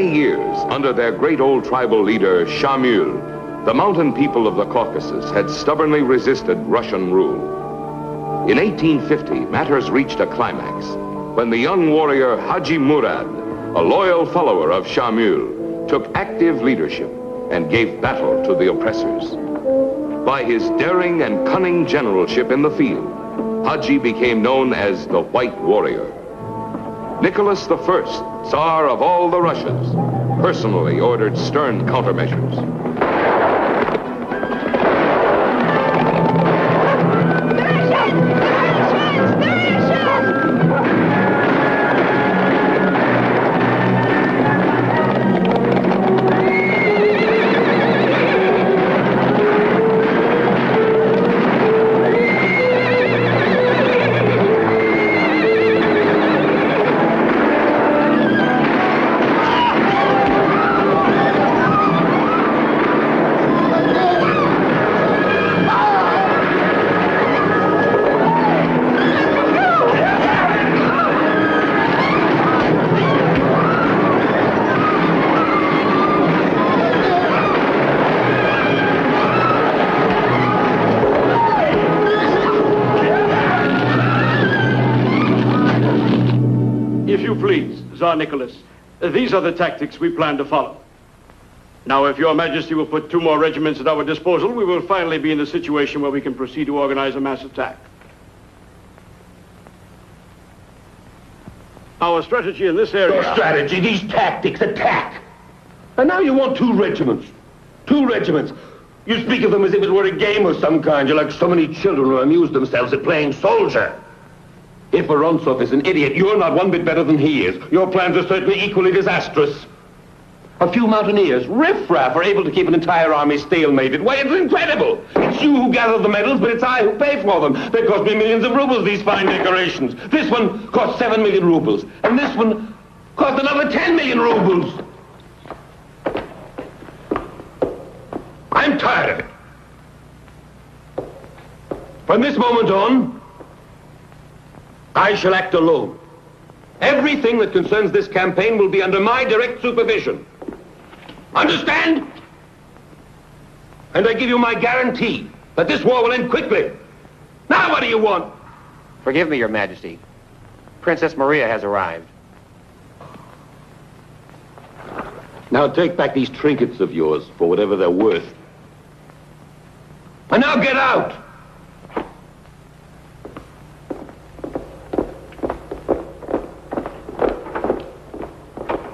many years, under their great old tribal leader, Shamil, the mountain people of the Caucasus had stubbornly resisted Russian rule. In 1850, matters reached a climax when the young warrior Haji Murad, a loyal follower of Shamil, took active leadership and gave battle to the oppressors. By his daring and cunning generalship in the field, Haji became known as the White Warrior. Nicholas I, Tsar of all the Russias, personally ordered stern countermeasures. Tsar Nicholas, these are the tactics we plan to follow. Now, if Your Majesty will put 2 more regiments at our disposal, we will finally be in a situation where we can proceed to organize a mass attack. Our strategy in this area... Your strategy, these tactics, attack! And now you want 2 regiments. 2 regiments. You speak of them as if it were a game of some kind. You're like so many children who amuse themselves at playing soldier. If Vorontsov is an idiot, you're not one bit better than he is. Your plans are certainly equally disastrous. A few mountaineers, riffraff, are able to keep an entire army stalemated. Why, it's incredible! It's you who gather the medals, but it's I who pay for them. They cost me millions of rubles, these fine decorations. This one cost 7 million rubles, and this one cost another 10 million rubles. I'm tired of it. From this moment on, I shall act alone. Everything that concerns this campaign will be under my direct supervision. Understand? And I give you my guarantee that this war will end quickly. Now what do you want? Forgive me, Your Majesty. Princess Maria has arrived. Now take back these trinkets of yours for whatever they're worth. And now get out!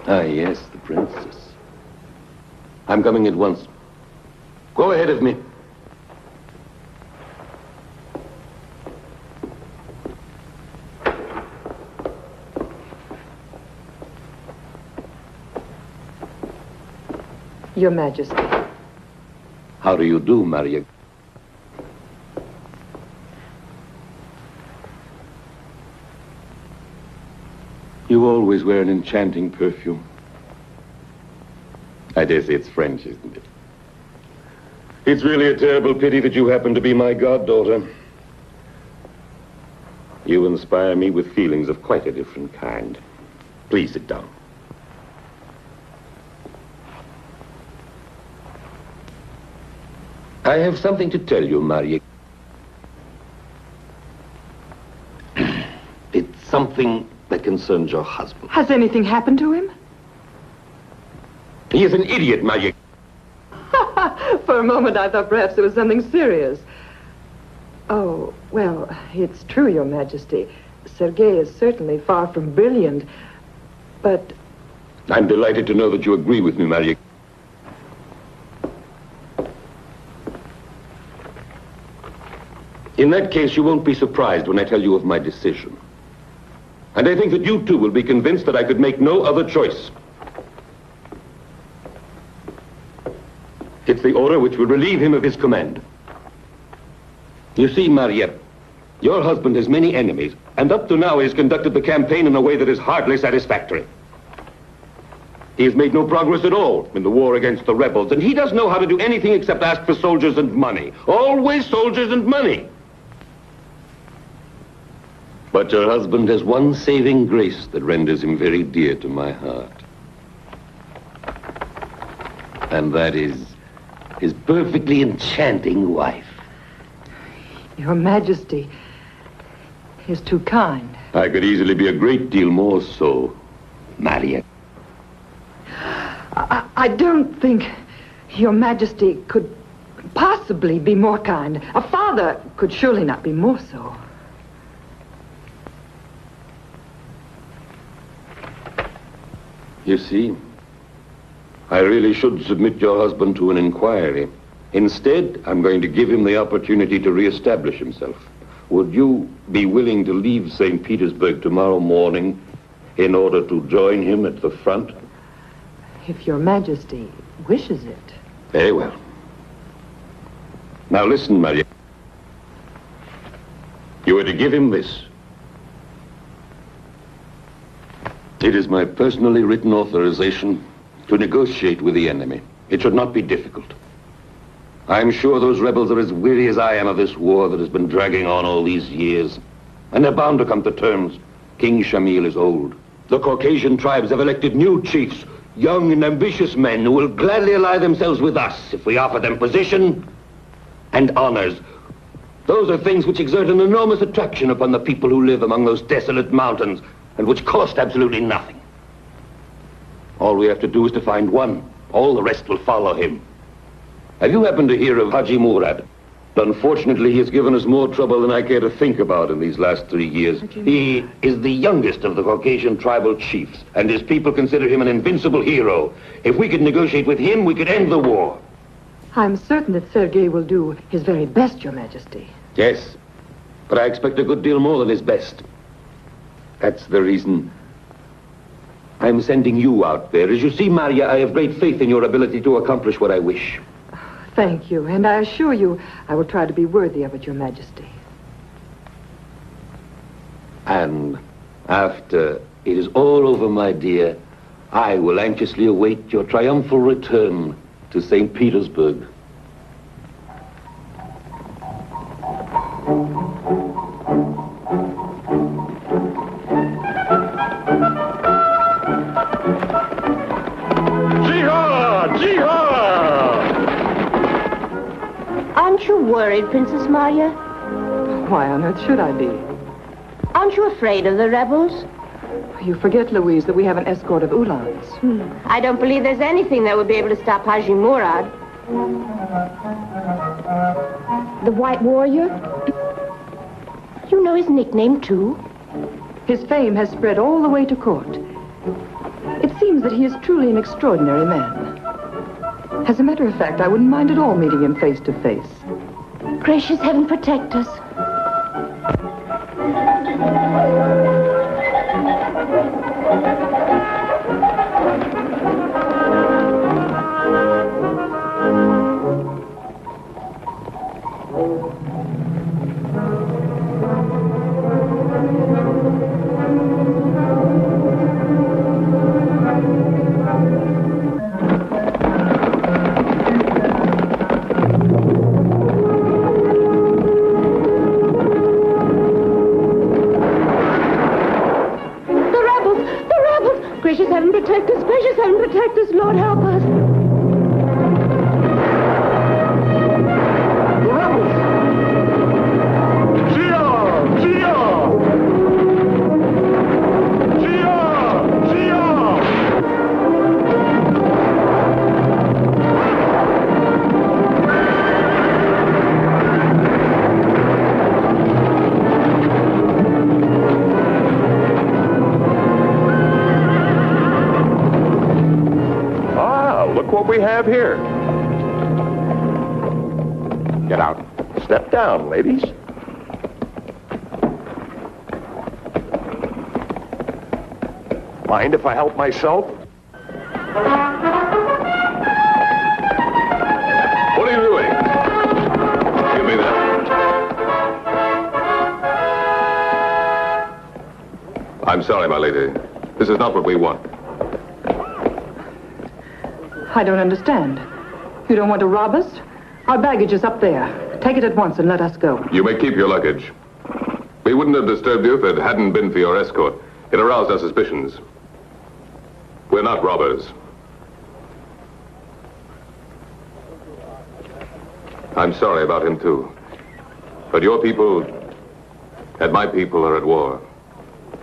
Ah, yes, the princess. I'm coming at once. Go ahead of me. Your Majesty. How do you do, Maria? You always wear an enchanting perfume. I dare say it's French, isn't it? It's really a terrible pity that you happen to be my goddaughter. You inspire me with feelings of quite a different kind. Please sit down. I have something to tell you, Maria. It's something that concerns your husband. Has anything happened to him? He is an idiot, Maria. For a moment, I thought perhaps there was something serious. Oh, well, it's true, Your Majesty. Sergei is certainly far from brilliant, but... I'm delighted to know that you agree with me, Maria. In that case, you won't be surprised when I tell you of my decision. And I think that you, too, will be convinced that I could make no other choice. It's the order which will relieve him of his command. You see, Maria, your husband has many enemies, and up to now he has conducted the campaign in a way that is hardly satisfactory. He has made no progress at all in the war against the rebels, and he doesn't know how to do anything except ask for soldiers and money. Always soldiers and money. But your husband has one saving grace that renders him very dear to my heart. And that is his perfectly enchanting wife. Your Majesty is too kind. I could easily be a great deal more so, Maria. I don't think Your Majesty could possibly be more kind. A father could surely not be more so. You see, I really should submit your husband to an inquiry. Instead, I'm going to give him the opportunity to reestablish himself. Would you be willing to leave St. Petersburg tomorrow morning in order to join him at the front? If Your Majesty wishes it. Very well. Now listen, Maria. You are to give him this. It is my personally written authorization to negotiate with the enemy. It should not be difficult. I'm sure those rebels are as weary as I am of this war that has been dragging on all these years. And they're bound to come to terms. King Shamil is old. The Caucasian tribes have elected new chiefs, young and ambitious men who will gladly ally themselves with us if we offer them position and honors. Those are things which exert an enormous attraction upon the people who live among those desolate mountains and which cost absolutely nothing. All we have to do is to find one. All the rest will follow him. Have you happened to hear of Haji Murad? Unfortunately, he has given us more trouble than I care to think about in these last 3 years. He is the youngest of the Caucasian tribal chiefs, and his people consider him an invincible hero. If we could negotiate with him, we could end the war. I'm certain that Sergei will do his very best, Your Majesty. Yes, but I expect a good deal more than his best. That's the reason I'm sending you out there. As you see, Maria, I have great faith in your ability to accomplish what I wish. Thank you, and I assure you I will try to be worthy of it, Your Majesty. And after it is all over, my dear, I will anxiously await your triumphal return to St. Petersburg. Jihad! Jihad! Aren't you worried, Princess Maria? Why on earth should I be? Aren't you afraid of the rebels? You forget, Louise, that we have an escort of Uhlans. I don't believe there's anything that would be able to stop Haji Murad. The White Warrior? You know his nickname, too? His fame has spread all the way to court. It seems that he is truly an extraordinary man. As a matter of fact, I wouldn't mind at all meeting him face to face. Gracious heaven protect us. Gracious heaven protect us, gracious heaven protect us, Lord help us. The rebels! Jihad! Jihad! Jihad! Jihad! Look what we have here. Get out. Step down, ladies. Mind if I help myself? What are you doing? Give me that. I'm sorry, my lady. This is not what we want. I don't understand. You don't want to rob us? Our baggage is up there. Take it at once and let us go. You may keep your luggage. We wouldn't have disturbed you if it hadn't been for your escort. It aroused our suspicions. We're not robbers. I'm sorry about him, too. But your people and my people are at war.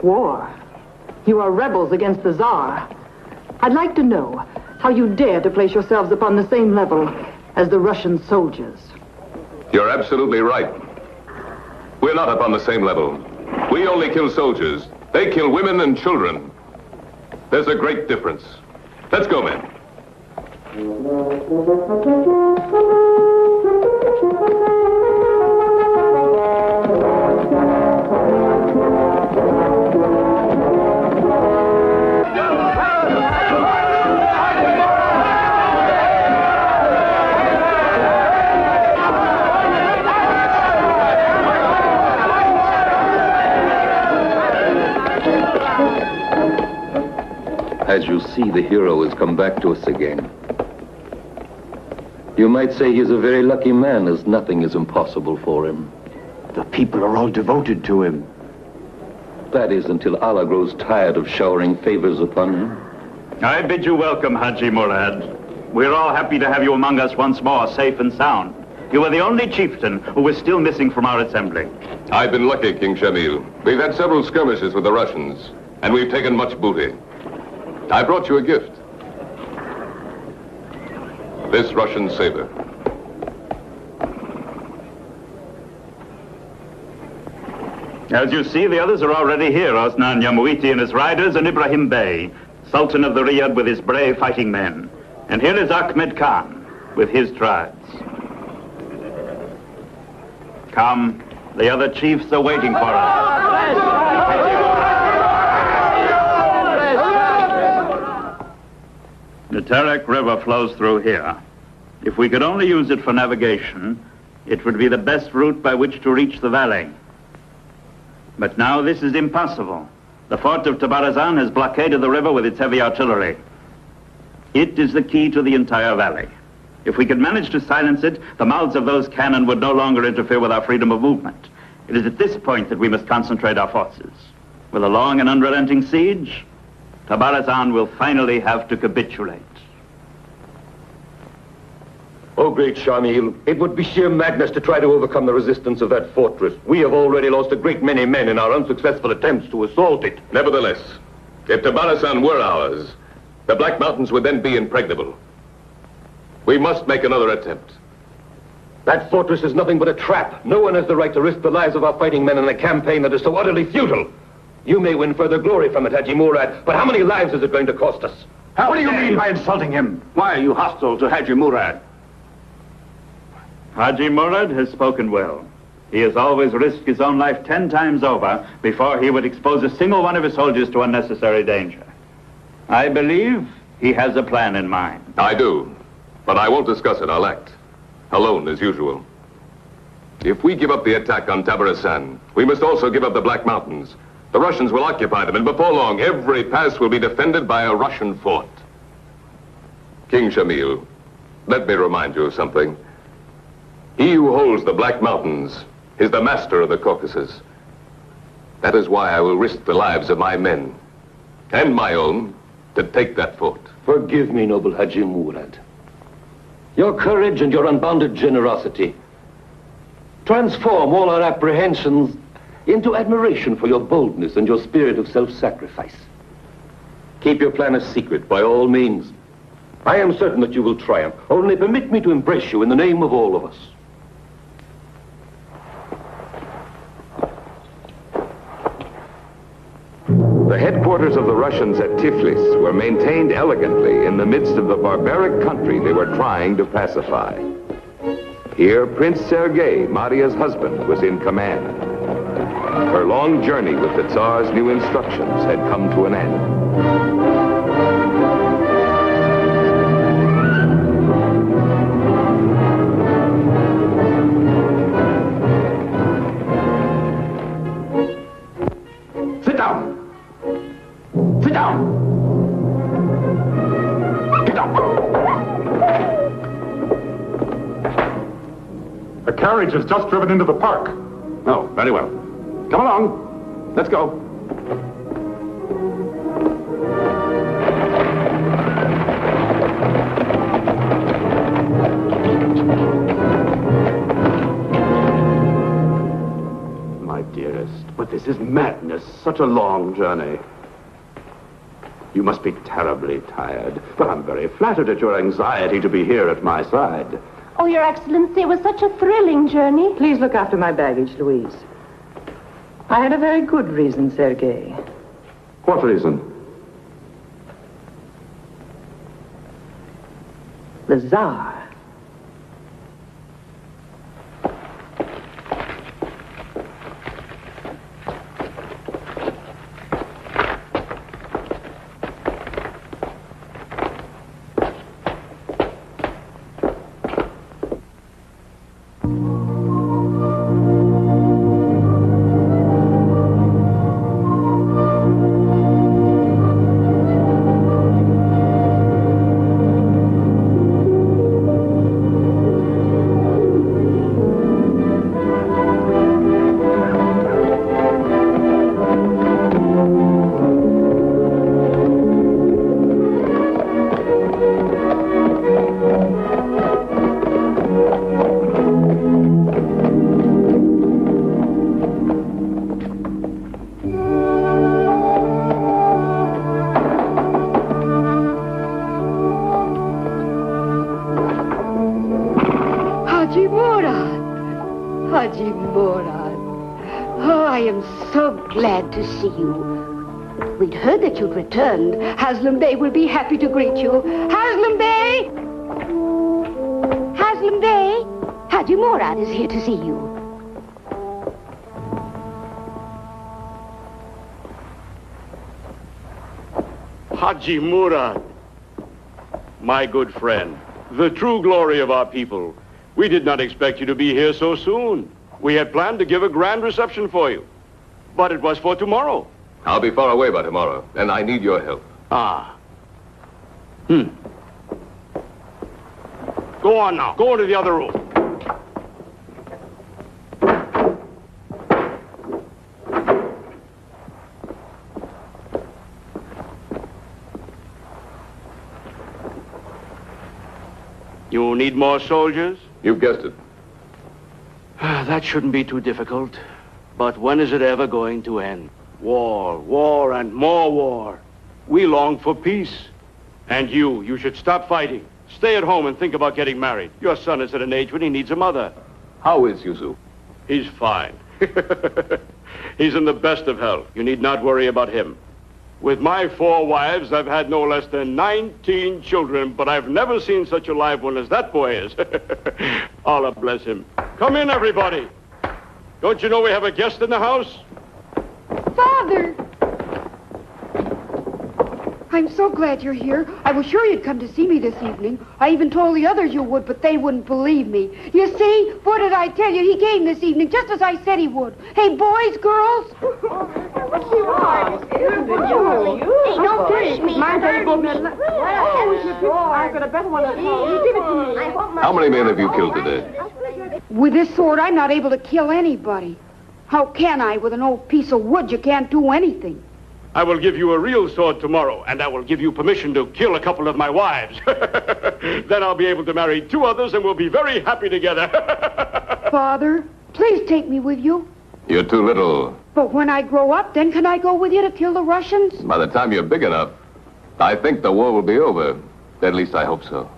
War? You are rebels against the Tsar. I'd like to know how you dare to place yourselves upon the same level as the Russian soldiers. You're absolutely right. We're not up on the same level. We only kill soldiers. They kill women and children. There's a great difference. Let's go, men. As you see, the hero has come back to us again. You might say he's a very lucky man, as nothing is impossible for him. The people are all devoted to him. That is until Allah grows tired of showering favors upon him. I bid you welcome, Haji Murad. We're all happy to have you among us once more, safe and sound. You are the only chieftain who was still missing from our assembly. I've been lucky, King Shamil. We've had several skirmishes with the Russians, and we've taken much booty. I brought you a gift. This Russian saber. As you see, the others are already here. Osman Yamuiti and his riders, and Ibrahim Bey, Sultan of the Riyadh with his brave fighting men. And here is Ahmed Khan with his tribes. Come, the other chiefs are waiting for us. The Tarak River flows through here. If we could only use it for navigation, it would be the best route by which to reach the valley. But now this is impossible. The fort of Tabarazan has blockaded the river with its heavy artillery. It is the key to the entire valley. If we could manage to silence it, the mouths of those cannon would no longer interfere with our freedom of movement. It is at this point that we must concentrate our forces. With a long and unrelenting siege, Tabarazan will finally have to capitulate. Oh, great Shamil, it would be sheer madness to try to overcome the resistance of that fortress. We have already lost a great many men in our unsuccessful attempts to assault it. Nevertheless, if Tabarazan were ours, the Black Mountains would then be impregnable. We must make another attempt. That fortress is nothing but a trap. No one has the right to risk the lives of our fighting men in a campaign that is so utterly futile. You may win further glory from it, Haji Murad, but how many lives is it going to cost us? What do you mean by insulting him? Why are you hostile to Haji Murad? Haji Murad has spoken well. He has always risked his own life 10 times over before he would expose a single one of his soldiers to unnecessary danger. I believe he has a plan in mind. I do, but I won't discuss it. I'll act. Alone, as usual. If we give up the attack on Tabarazan, we must also give up the Black Mountains. The Russians will occupy them, and before long, every pass will be defended by a Russian fort. King Shamil, let me remind you of something. He who holds the Black Mountains is the master of the Caucasus. That is why I will risk the lives of my men, and my own, to take that fort. Forgive me, noble Haji Murad. Your courage and your unbounded generosity transform all our apprehensions into admiration for your boldness and your spirit of self-sacrifice. Keep your plan a secret, by all means. I am certain that you will triumph. Only permit me to embrace you in the name of all of us. The headquarters of the Russians at Tiflis were maintained elegantly in the midst of the barbaric country they were trying to pacify. Here, Prince Sergei, Maria's husband, was in command. Her long journey with the Tsar's new instructions had come to an end. Sit down. Sit down. Get up. A carriage has just driven into the park. Oh, very well. Come along. Let's go. This is madness. Such a long journey. You must be terribly tired, but I'm very flattered at your anxiety to be here at my side. Oh, Your Excellency, it was such a thrilling journey. Please look after my baggage, Louise. I had a very good reason, Sergei. What reason? The Tsar. Haji Murad. Oh, I am so glad to see you. We'd heard that you'd returned. Haslam Bey will be happy to greet you. Haslam Bey! Haslam Bey! Haji Murad is here to see you. Haji Murad, my good friend, the true glory of our people. We did not expect you to be here so soon. We had planned to give a grand reception for you, but it was for tomorrow. I'll be far away by tomorrow, and I need your help. Go on now. Go into the other room. You need more soldiers? You've guessed it. That shouldn't be too difficult. But when is it ever going to end? War, war, and more war. We long for peace. And you should stop fighting. Stay at home and think about getting married. Your son is at an age when he needs a mother. How is Yusuf? He's fine. He's in the best of health. You need not worry about him. With my 4 wives, I've had no less than 19 children, but I've never seen such a live one as that boy is. Allah bless him. Come in, everybody. Don't you know we have a guest in the house? Father! I'm so glad you're here. I was sure you'd come to see me this evening. I even told the others you would, but they wouldn't believe me. You see, what did I tell you? He came this evening, just as I said he would. Hey, boys, girls. Hey, don't push me. I've got a better one at home. You give it to me. How many men have you killed today? With this sword, I'm not able to kill anybody. How can I? With an old piece of wood, you can't do anything. I will give you a real sword tomorrow, and I will give you permission to kill a couple of my wives. Then I'll be able to marry 2 others, and we'll be very happy together. Father, please take me with you. You're too little. But when I grow up, then can I go with you to kill the Russians? By the time you're big enough, I think the war will be over. At least I hope so.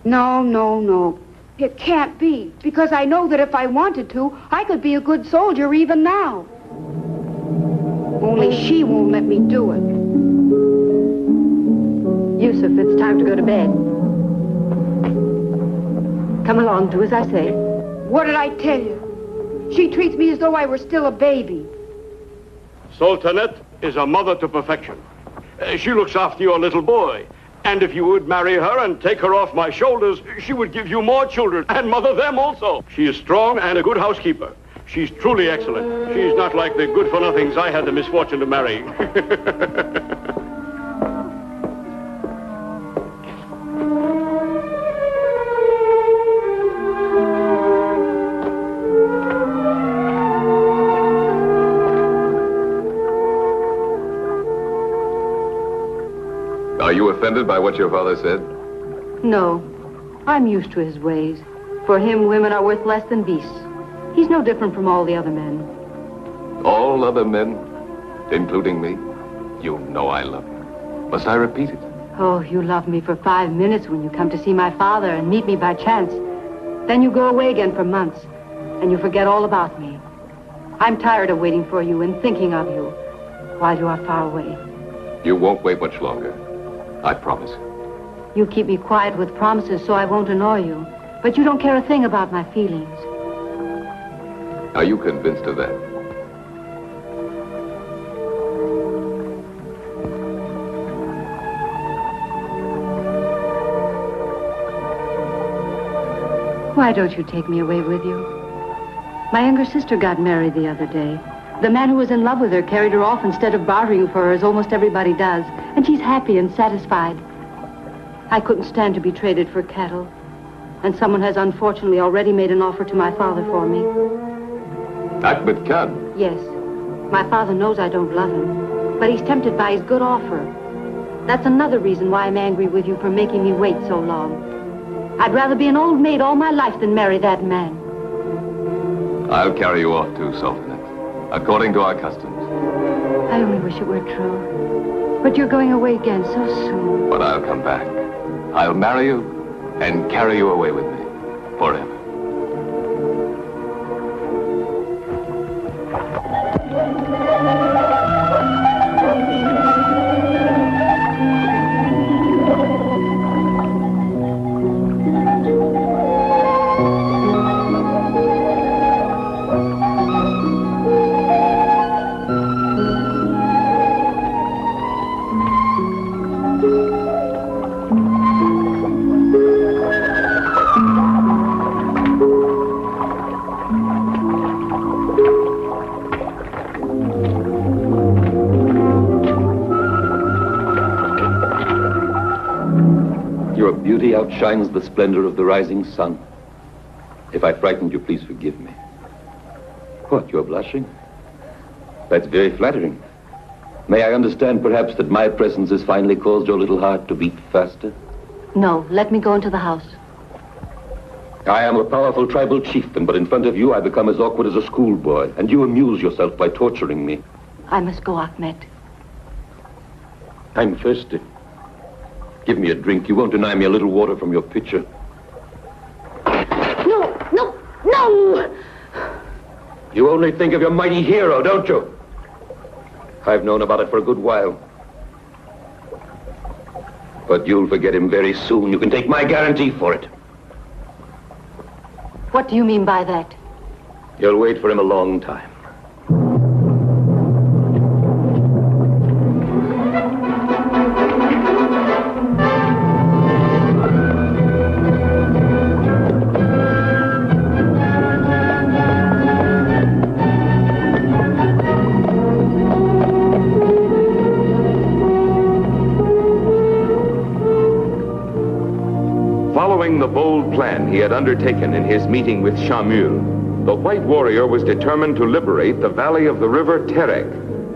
No, no, no. It can't be, because I know that if I wanted to, I could be a good soldier even now. Only she won't let me do it. Yusuf, it's time to go to bed. Come along, do as I say. What did I tell you? She treats me as though I were still a baby. Sultanate is a mother to perfection. She looks after your little boy. And if you would marry her and take her off my shoulders, she would give you more children and mother them also. She is strong and a good housekeeper. She's truly excellent. She's not like the good-for-nothings I had the misfortune to marry. Are you offended by what your father said? No. I'm used to his ways. For him, women are worth less than beasts. He's no different from all the other men. All other men, including me, you know I love you. Must I repeat it? Oh, you love me for 5 minutes when you come to see my father and meet me by chance. Then you go away again for months, and you forget all about me. I'm tired of waiting for you and thinking of you while you are far away. You won't wait much longer. I promise. You keep me quiet with promises so I won't annoy you, but you don't care a thing about my feelings. Are you convinced of that? Why don't you take me away with you? My younger sister got married the other day. The man who was in love with her carried her off instead of bartering for her, as almost everybody does. And she's happy and satisfied. I couldn't stand to be traded for cattle. And someone has unfortunately already made an offer to my father for me. Ahmed Khan? Yes. My father knows I don't love him, but he's tempted by his good offer. That's another reason why I'm angry with you for making me wait so long. I'd rather be an old maid all my life than marry that man. I'll carry you off too, Sultanate, according to our customs. I only wish it were true. But you're going away again so soon. But I'll come back. I'll marry you and carry you away with me forever. Beauty outshines the splendor of the rising sun. If I frightened you, please forgive me. What, you're blushing? That's very flattering. May I understand, perhaps, that my presence has finally caused your little heart to beat faster? No, let me go into the house. I am a powerful tribal chieftain, but in front of you I become as awkward as a schoolboy, and you amuse yourself by torturing me. I must go, Ahmed. I'm thirsty. Give me a drink. You won't deny me a little water from your pitcher. No! You only think of your mighty hero, don't you? I've known about it for a good while. But you'll forget him very soon. You can take my guarantee for it. What do you mean by that? You'll wait for him a long time. Following the bold plan he had undertaken in his meeting with Shamil, the white warrior was determined to liberate the valley of the river Terek,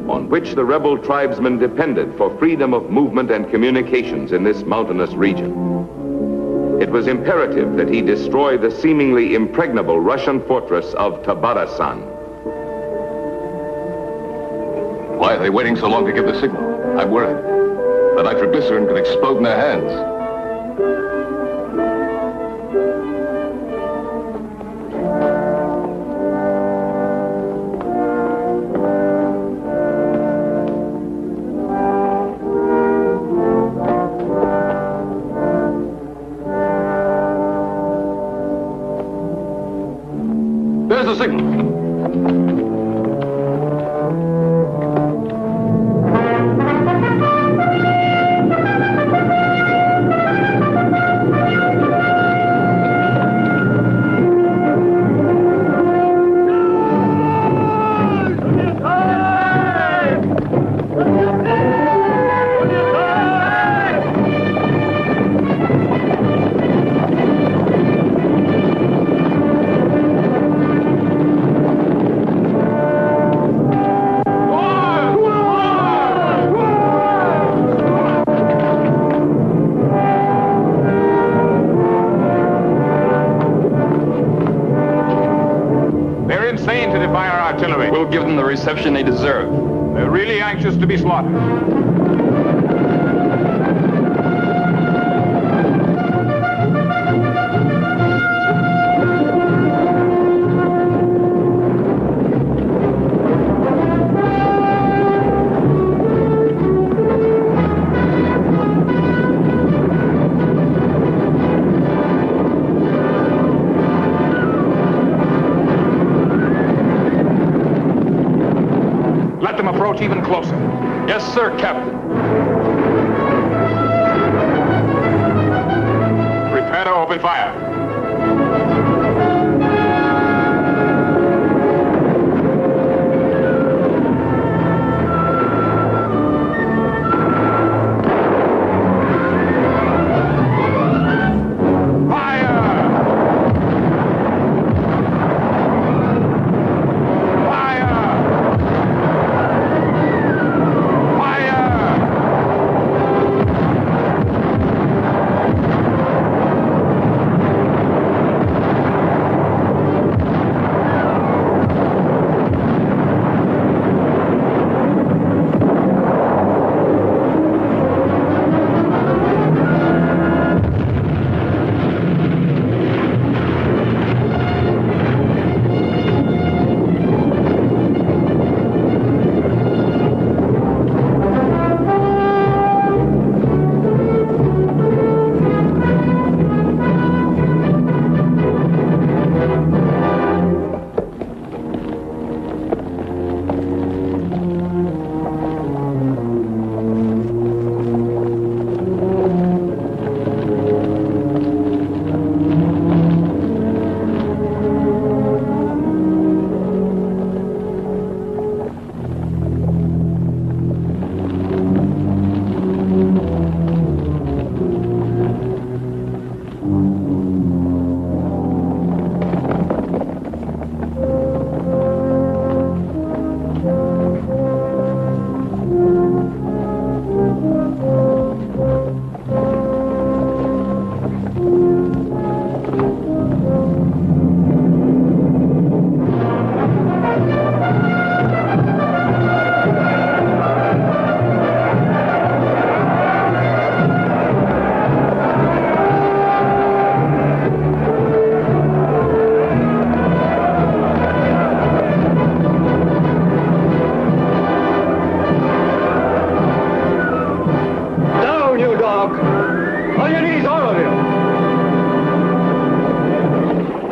on which the rebel tribesmen depended for freedom of movement and communications in this mountainous region. It was imperative that he destroy the seemingly impregnable Russian fortress of Tabarasan. Why are they waiting so long to give the signal? I'm worried. The nitroglycerin could explode in their hands. There's the signal. We'll give them the reception they deserve. They're really anxious to be slaughtered. Approach even closer. Yes, sir, Captain. Prepare to open fire.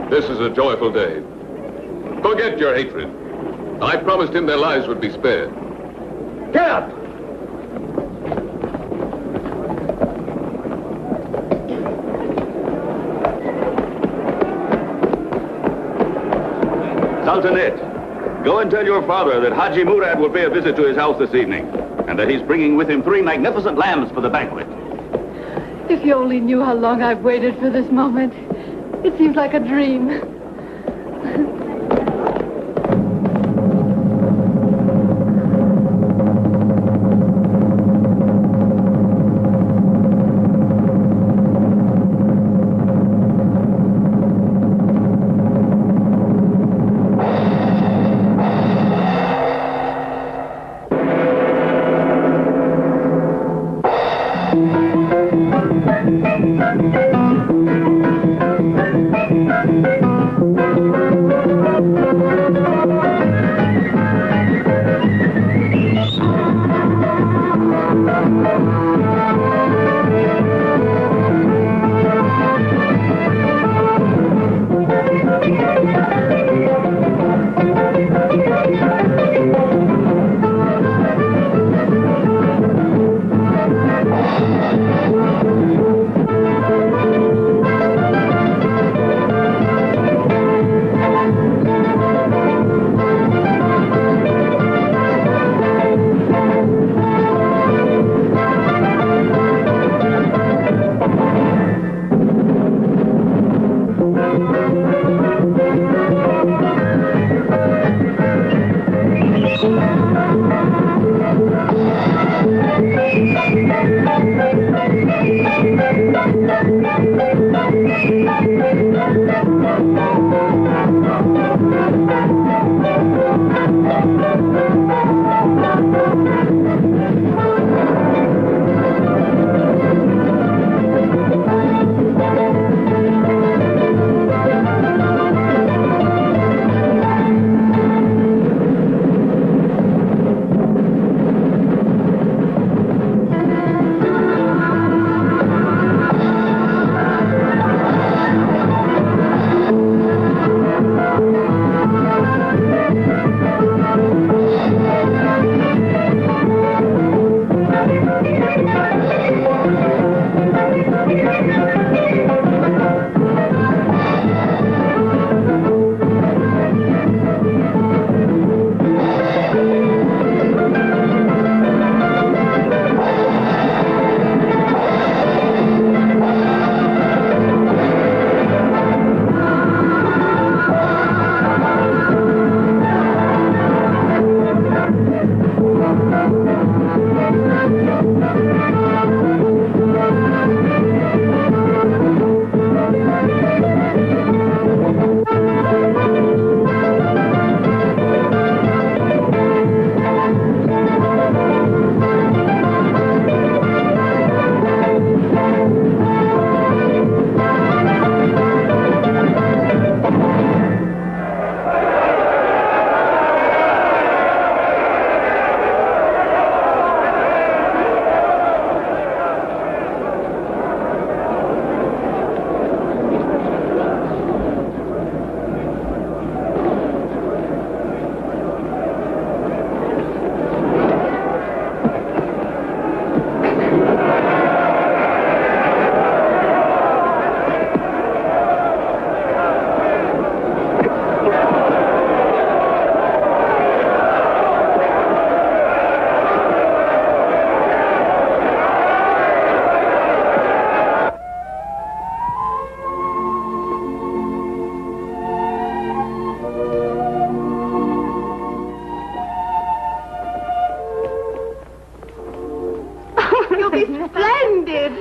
This is a joyful day. Forget your hatred. I promised him their lives would be spared. Get up! Sultanate, go and tell your father that Haji Murad will pay a visit to his house this evening, and that he's bringing with him 3 magnificent lambs for the banquet. If you only knew how long I've waited for this moment. It seems like a dream.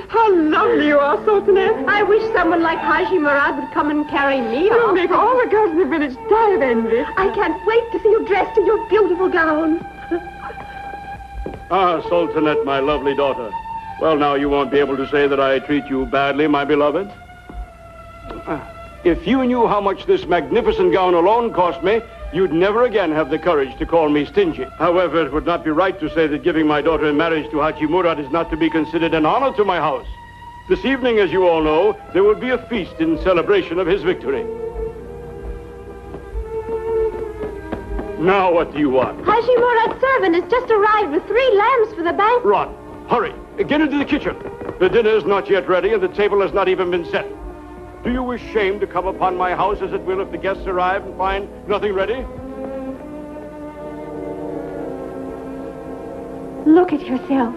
How lovely you are, Sultaness. I wish someone like Haji Murad would come and carry me You'll off. make all the girls in the village die of envy. I can't wait to see you dressed in your beautiful gown. Ah, Sultanette, my lovely daughter. Well, now you won't be able to say that I treat you badly, my beloved. If you knew how much this magnificent gown alone cost me, you'd never again have the courage to call me stingy. However, it would not be right to say that giving my daughter in marriage to Haji Murad is not to be considered an honor to my house. This evening, as you all know, there will be a feast in celebration of his victory. Now, what do you want? Haji Murad's servant has just arrived with 3 lambs for the banquet. Run. Hurry. Get into the kitchen. The dinner is not yet ready, and the table has not even been set. Do you wish shame to come upon my house as it will if the guests arrive and find nothing ready? Look at yourself.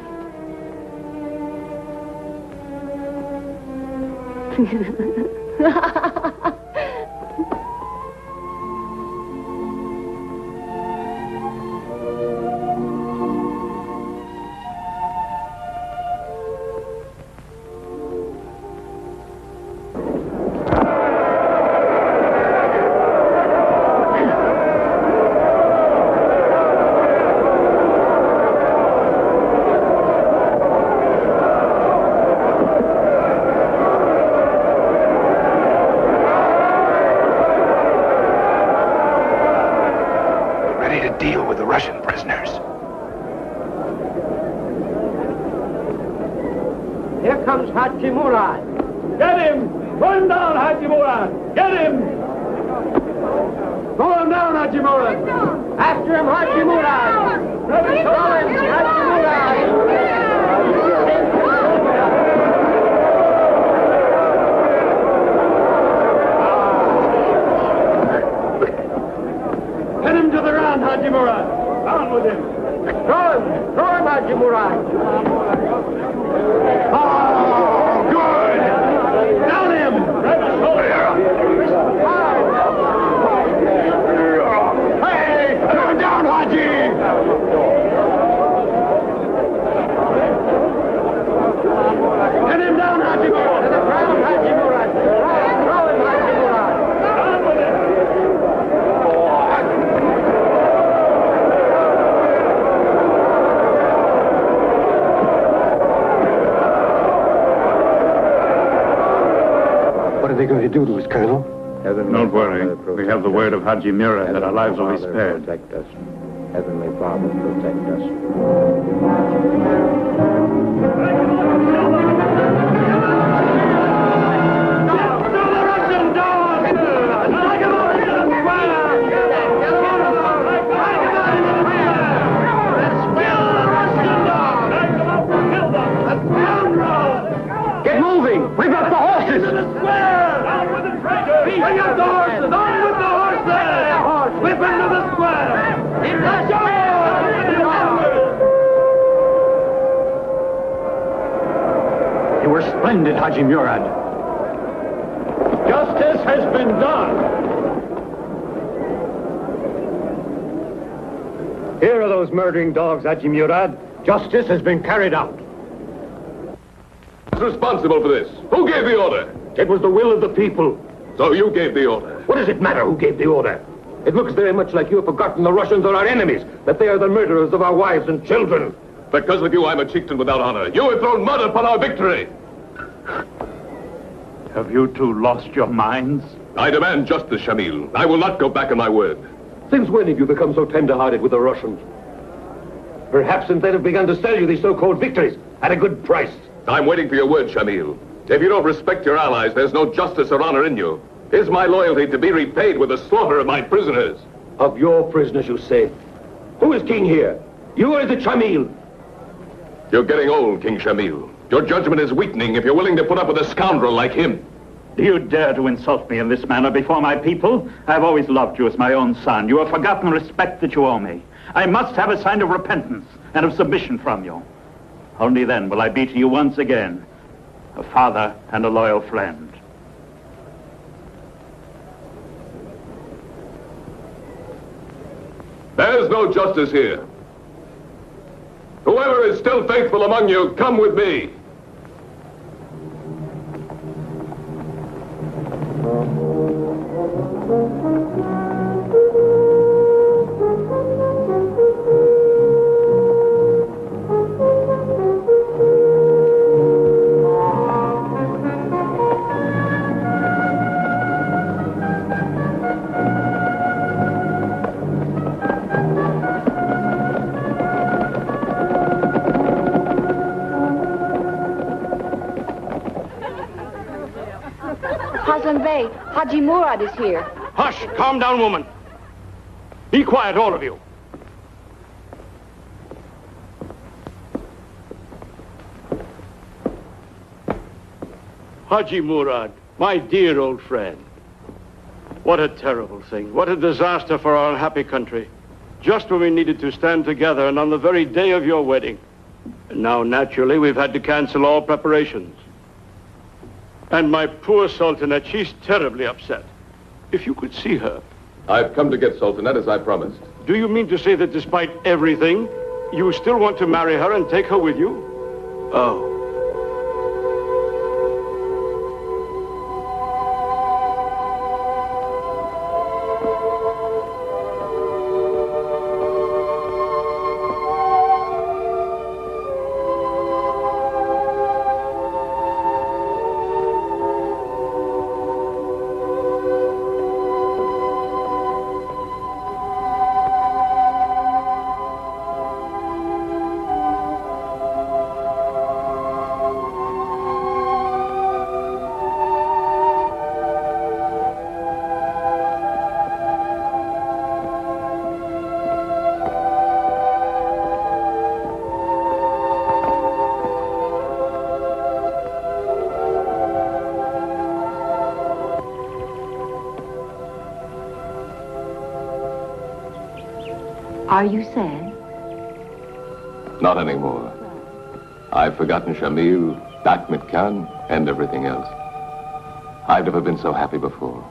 Deal with the Russian prisoners. Here comes Haji Murad. Get him! Run down, Haji Murad! Get him! Throw him down, Haji Murad. After him, Haji Murad. Throw him, Haji Murad. Get him to the ground, Haji Murad. Down with him. Throw him, Haji Murad. Oh, good! Down him! Grab his shoulder. Hey! Throw him down, Haji! they going to do to us, Colonel? Don't worry. We have the word of Haji Murad that our lives will be spared. Protect us. Heavenly Father, protect us. Get moving! We've got the horses! Bring up the horses! On with the horses! Whip into the square! You were splendid, Haji Murad. Justice has been done. Here are those murdering dogs, Haji Murad. Justice has been carried out. Who's responsible for this? Who gave the order? It was the will of the people. So you gave the order? What does it matter who gave the order? It looks very much like you have forgotten the Russians are our enemies, that they are the murderers of our wives and children. Because of you, I'm a chieftain without honor. You have thrown mud upon our victory. Have you two lost your minds? I demand justice, Shamil. I will not go back on my word. Since when have you become so tender-hearted with the Russians? Perhaps since they have begun to sell you these so-called victories at a good price. I'm waiting for your word, Shamil. If you don't respect your allies, there's no justice or honor in you. Is my loyalty to be repaid with the slaughter of my prisoners? Of your prisoners, you say? Who is king here? You or is it Shamil? You're getting old, King Shamil. Your judgment is weakening if you're willing to put up with a scoundrel like him. Do you dare to insult me in this manner before my people? I've always loved you as my own son. You have forgotten the respect that you owe me. I must have a sign of repentance and of submission from you. Only then will I be to you once again a father and a loyal friend. There's no justice here. Whoever is still faithful among you, come with me. Haslam Bey, Haji Murad is here. Hush! Calm down, woman. Be quiet, all of you. Haji Murad, my dear old friend. What a terrible thing. What a disaster for our unhappy country. Just when we needed to stand together and on the very day of your wedding. And now, naturally, we've had to cancel all preparations. And my poor Sultanate, she's terribly upset. If you could see her. I've come to get Sultanate as I promised. Do you mean to say that despite everything, you still want to marry her and take her with you? Oh. Are you sad? Not anymore. I've forgotten Shamil, Ahmed Khan, and everything else. I've never been so happy before.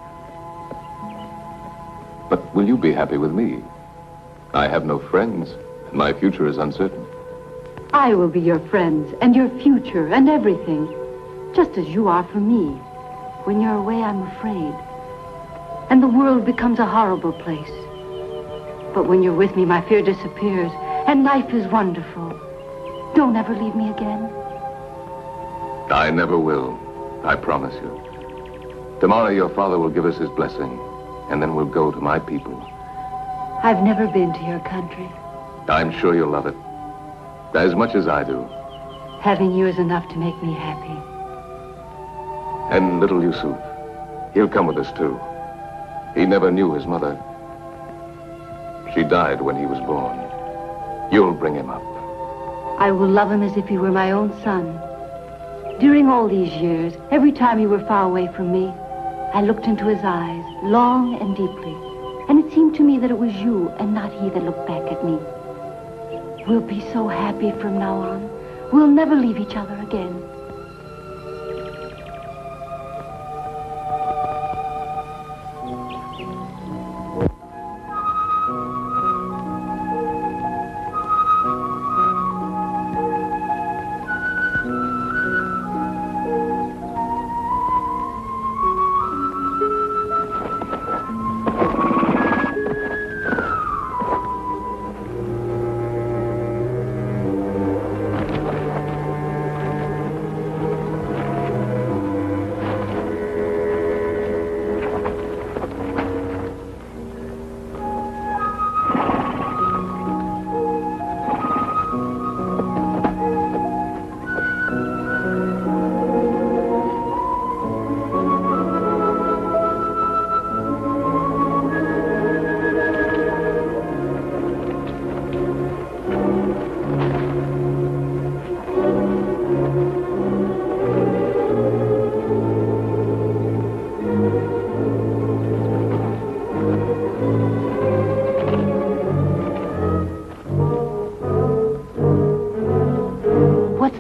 But will you be happy with me? I have no friends, and my future is uncertain. I will be your friends and your future and everything, just as you are for me. When you're away, I'm afraid. And the world becomes a horrible place. But when you're with me, my fear disappears, and life is wonderful. Don't ever leave me again. I never will. I promise you. Tomorrow your father will give us his blessing, and then we'll go to my people. I've never been to your country. I'm sure you'll love it. As much as I do. Having you is enough to make me happy. And little Yusuf, he'll come with us too. He never knew his mother. She died when he was born. You'll bring him up. I will love him as if he were my own son. During all these years, every time you were far away from me, I looked into his eyes, long and deeply, and it seemed to me that it was you and not he that looked back at me. We'll be so happy from now on. We'll never leave each other again.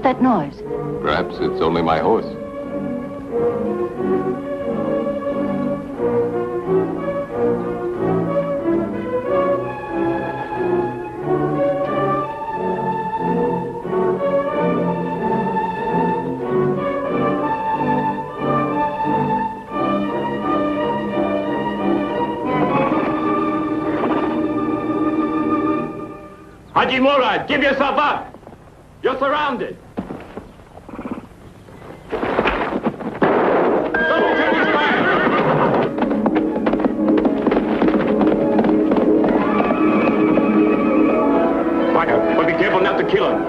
That noise? Perhaps it's only my horse. Haji Murad, give yourself up! You're surrounded! Kill him.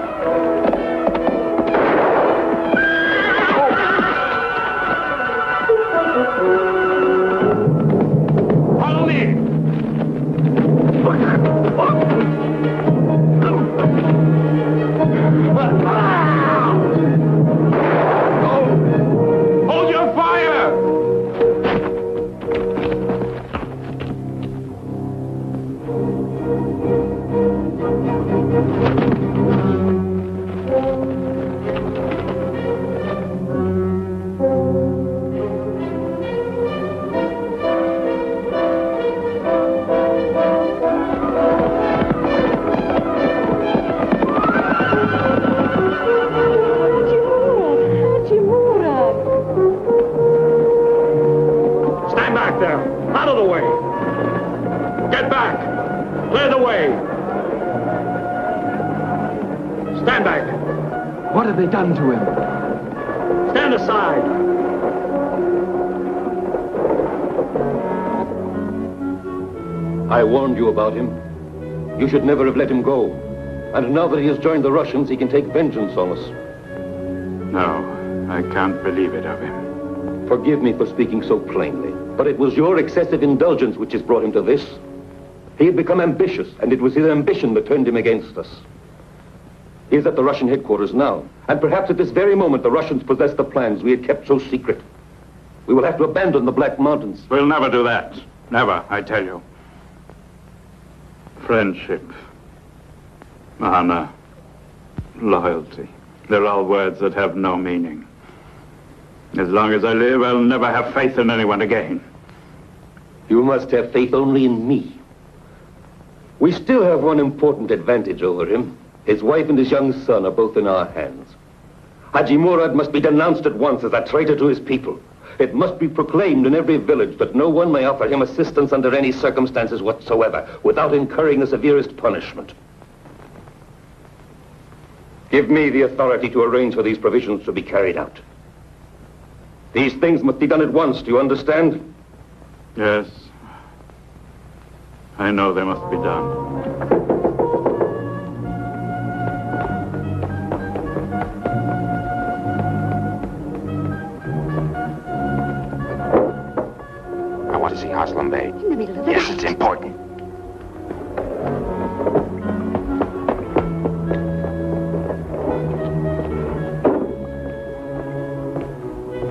Follow me. Hold your fire. Stand back. What have they done to him? Stand aside. I warned you about him. You should never have let him go. And now that he has joined the Russians, he can take vengeance on us. No, I can't believe it of him. Forgive me for speaking so plainly, but it was your excessive indulgence which has brought him to this. He had become ambitious, and it was his ambition that turned him against us. He is at the Russian headquarters now, and perhaps at this very moment the Russians possess the plans we had kept so secret. We will have to abandon the Black Mountains. We'll never do that. Never, I tell you. Friendship, honor, loyalty. They're all words that have no meaning. As long as I live, I'll never have faith in anyone again. You must have faith only in me. We still have one important advantage over him. His wife and his young son are both in our hands. Haji Murad must be denounced at once as a traitor to his people. It must be proclaimed in every village that no one may offer him assistance under any circumstances whatsoever without incurring the severest punishment. Give me the authority to arrange for these provisions to be carried out. These things must be done at once, do you understand? Yes. I know they must be done. I want to see Haslam Bey. In the middle of the Yes, night. it's important.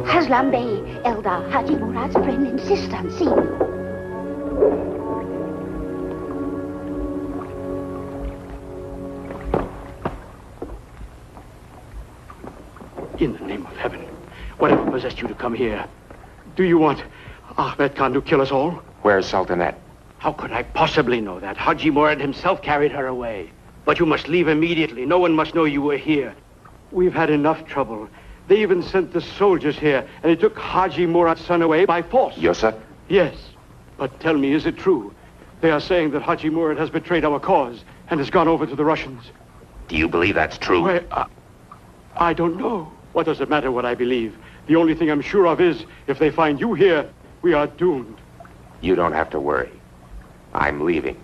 Haslam Bey, Eldar Haji Murad's friend, insists on seeing you. In the name of heaven, whatever possessed you to come here? Do you want Ahmed Khan to kill us all? Where's Sultanette? How could I possibly know that? Haji Murad himself carried her away. But you must leave immediately. No one must know you were here. We've had enough trouble. They even sent the soldiers here, and they took Haji Murad's son away by force. Yusuf? Yes. But tell me, is it true? They are saying that Haji Murad has betrayed our cause and has gone over to the Russians. Do you believe that's true? Well, I don't know. What does it matter what I believe? The only thing I'm sure of is, if they find you here, we are doomed. You don't have to worry. I'm leaving.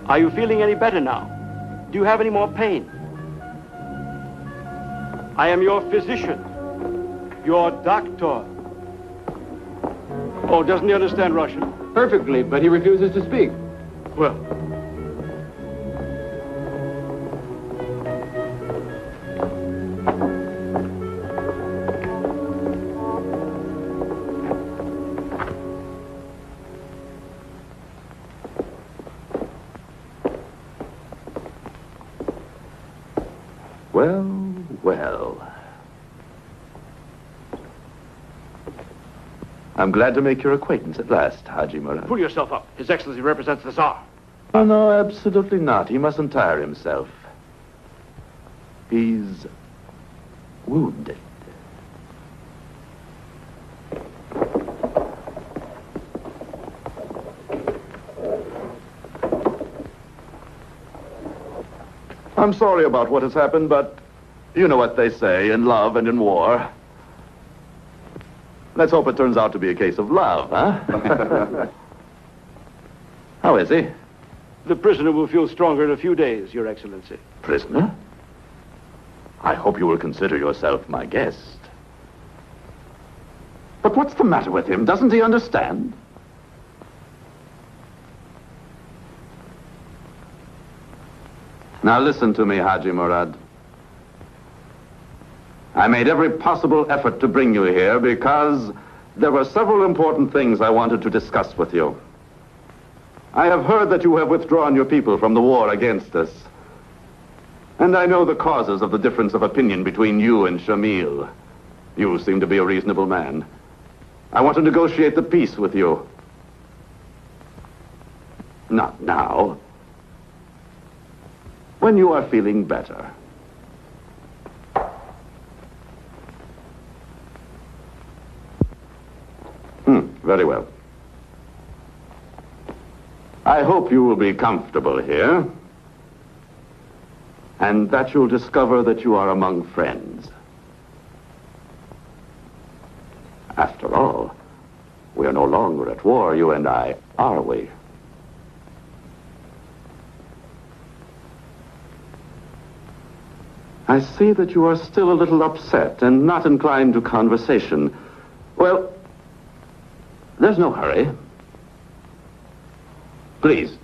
Are you feeling any better now? Do you have any more pain? I am your physician, your doctor. Oh, doesn't he understand Russian? Perfectly, but he refuses to speak. Well. Well, well. I'm glad to make your acquaintance at last, Haji Murad. Pull yourself up. His Excellency represents the Tsar. Oh, no, absolutely not. He mustn't tire himself. He's wounded. I'm sorry about what has happened, but you know what they say in love and in war. Let's hope it turns out to be a case of love, huh? How is he? The prisoner will feel stronger in a few days, Your Excellency. Prisoner? I hope you will consider yourself my guest. But what's the matter with him? Doesn't he understand? Now listen to me, Haji Murad. I made every possible effort to bring you here because there were several important things I wanted to discuss with you. I have heard that you have withdrawn your people from the war against us. And I know the causes of the difference of opinion between you and Shamil. You seem to be a reasonable man. I want to negotiate the peace with you. Not now. When you are feeling better. Very well. I hope you will be comfortable here, and that you'll discover that you are among friends. After all, we are no longer at war, you and I, are we? I see that you are still a little upset and not inclined to conversation. Well, there's no hurry. Please.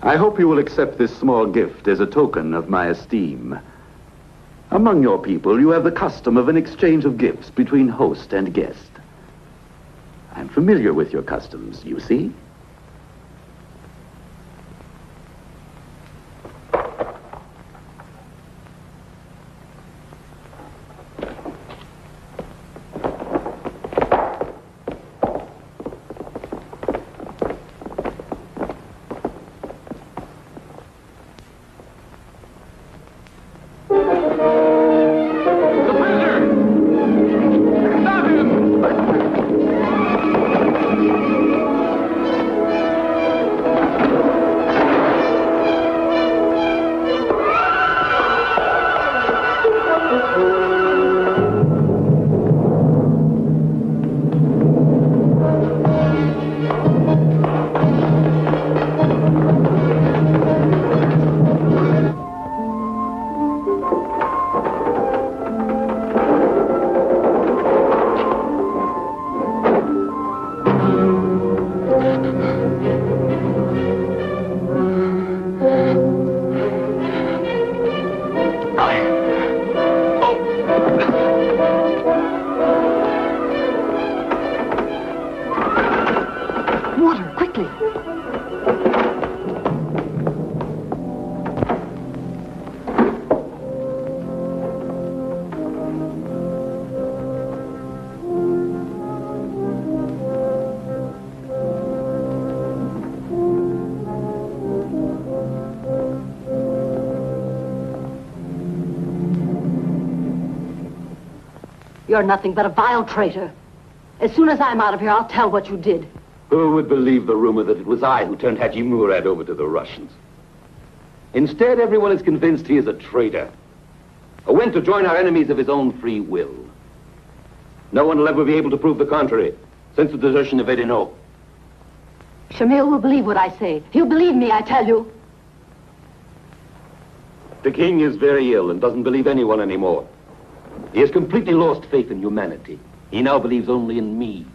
I hope you will accept this small gift as a token of my esteem. Among your people, you have the custom of an exchange of gifts between host and guest. I'm familiar with your customs, you see. You're nothing but a vile traitor. As soon as I'm out of here, I'll tell what you did. Who would believe the rumor that it was I who turned Haji Murad over to the Russians? Instead, everyone is convinced he is a traitor, who went to join our enemies of his own free will. No one will ever be able to prove the contrary, since the desertion of Edino. Shamil will believe what I say. He'll believe me, I tell you. The king is very ill and doesn't believe anyone anymore. He has completely lost faith in humanity. He now believes only in me.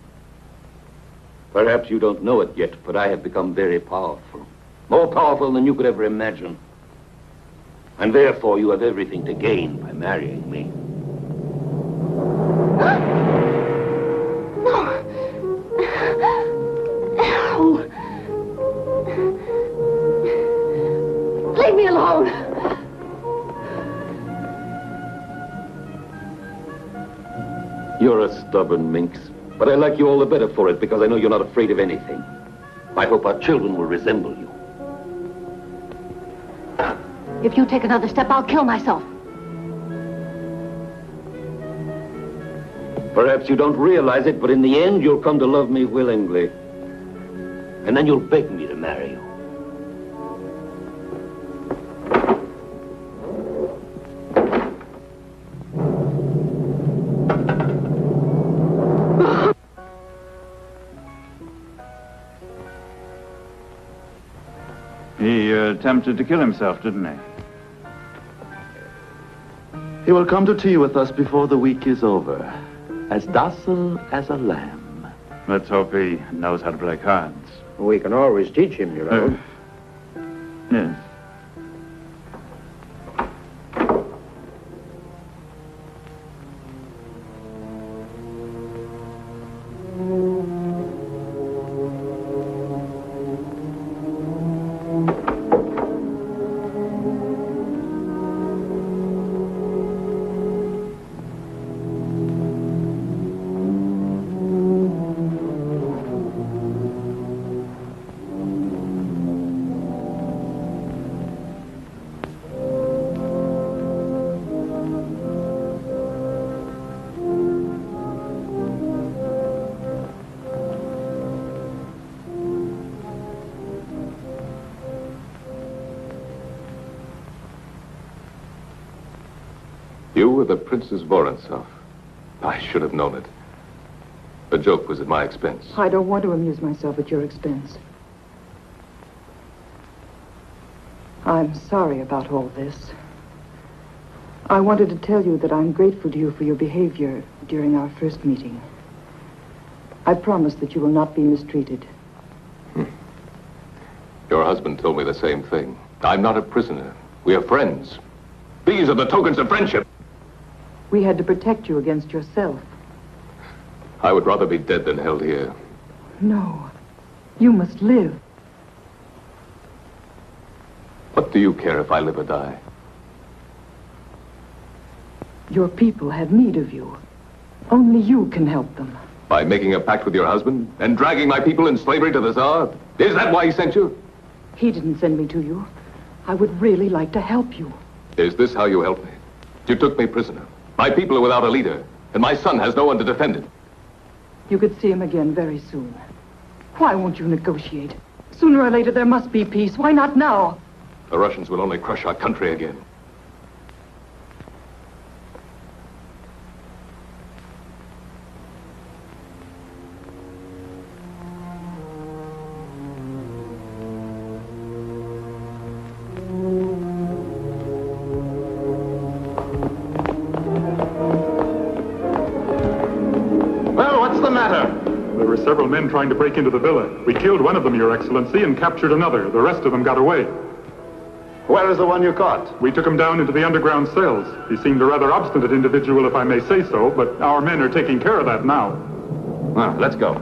Perhaps you don't know it yet, but I have become very powerful. More powerful than you could ever imagine. And therefore you have everything to gain by marrying me. No. Leave me alone. You're a stubborn minx, but I like you all the better for it because I know you're not afraid of anything. I hope our children will resemble you. If you take another step, I'll kill myself. Perhaps you don't realize it, but in the end, you'll come to love me willingly. And then you'll beg me to marry you. He attempted to kill himself, didn't he? He will come to tea with us before the week is over, as docile as a lamb. Let's hope he knows how to play cards. We can always teach him, you know. Yes. You were the Princess Vorontsov. I should have known it. The joke was at my expense. I don't want to amuse myself at your expense. I'm sorry about all this. I wanted to tell you that I'm grateful to you for your behavior during our first meeting. I promise that you will not be mistreated. Your husband told me the same thing. I'm not a prisoner. We are friends. These are the tokens of friendship. We had to protect you against yourself. I would rather be dead than held here. No. You must live. What do you care if I live or die? Your people have need of you. Only you can help them. By making a pact with your husband and dragging my people in slavery to the Tsar? Is that why he sent you? He didn't send me to you. I would really like to help you. Is this how you help me? You took me prisoner. My people are without a leader, and my son has no one to defend it. You could see him again very soon. Why won't you negotiate? Sooner or later there must be peace. Why not now? The Russians will only crush our country again. Several men trying to break into the villa. We killed one of them, Your Excellency, and captured another. The rest of them got away. Where is the one you caught? We took him down into the underground cells. He seemed a rather obstinate individual, if I may say so, but our men are taking care of that now. Well, let's go.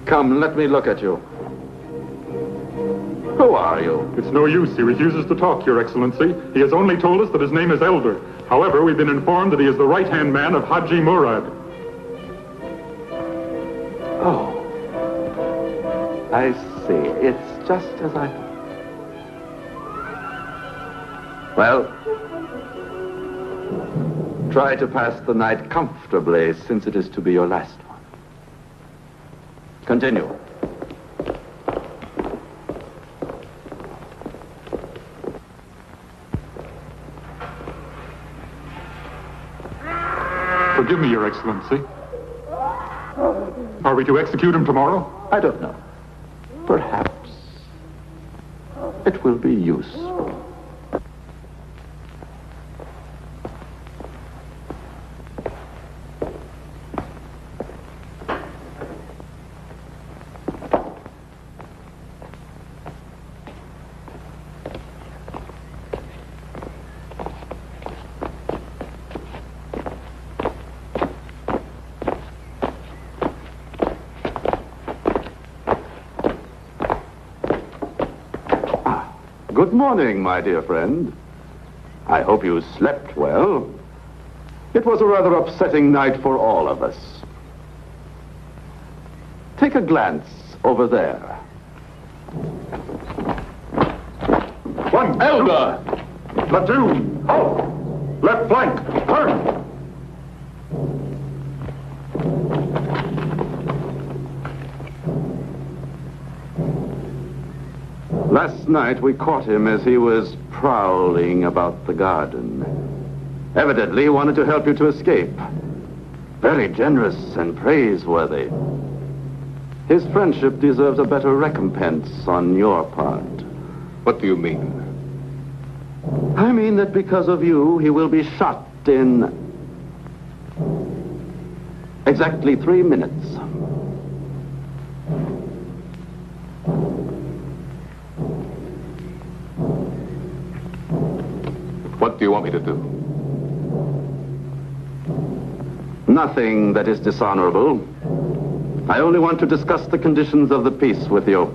Come, let me look at you. Who are you? It's no use. He refuses to talk, Your Excellency. He has only told us that his name is Elder. However, we've been informed that he is the right-hand man of Haji Murad. Oh. I see. It's just as I thought. Well, try to pass the night comfortably, since it is to be your last one. Continue. Forgive me, Your Excellency. Are we to execute him tomorrow? I don't know. Perhaps it will be useful. Good morning, my dear friend. I hope you slept well. It was a rather upsetting night for all of us. Take a glance over there. One, Elder! Platoon, halt! Left flank, turn! Last night we caught him as he was prowling about the garden. Evidently he wanted to help you to escape. Very generous and praiseworthy. His friendship deserves a better recompense on your part. What do you mean? I mean that because of you, he will be shot in exactly 3 minutes. What do you want me to do? Nothing that is dishonorable. I only want to discuss the conditions of the peace with you.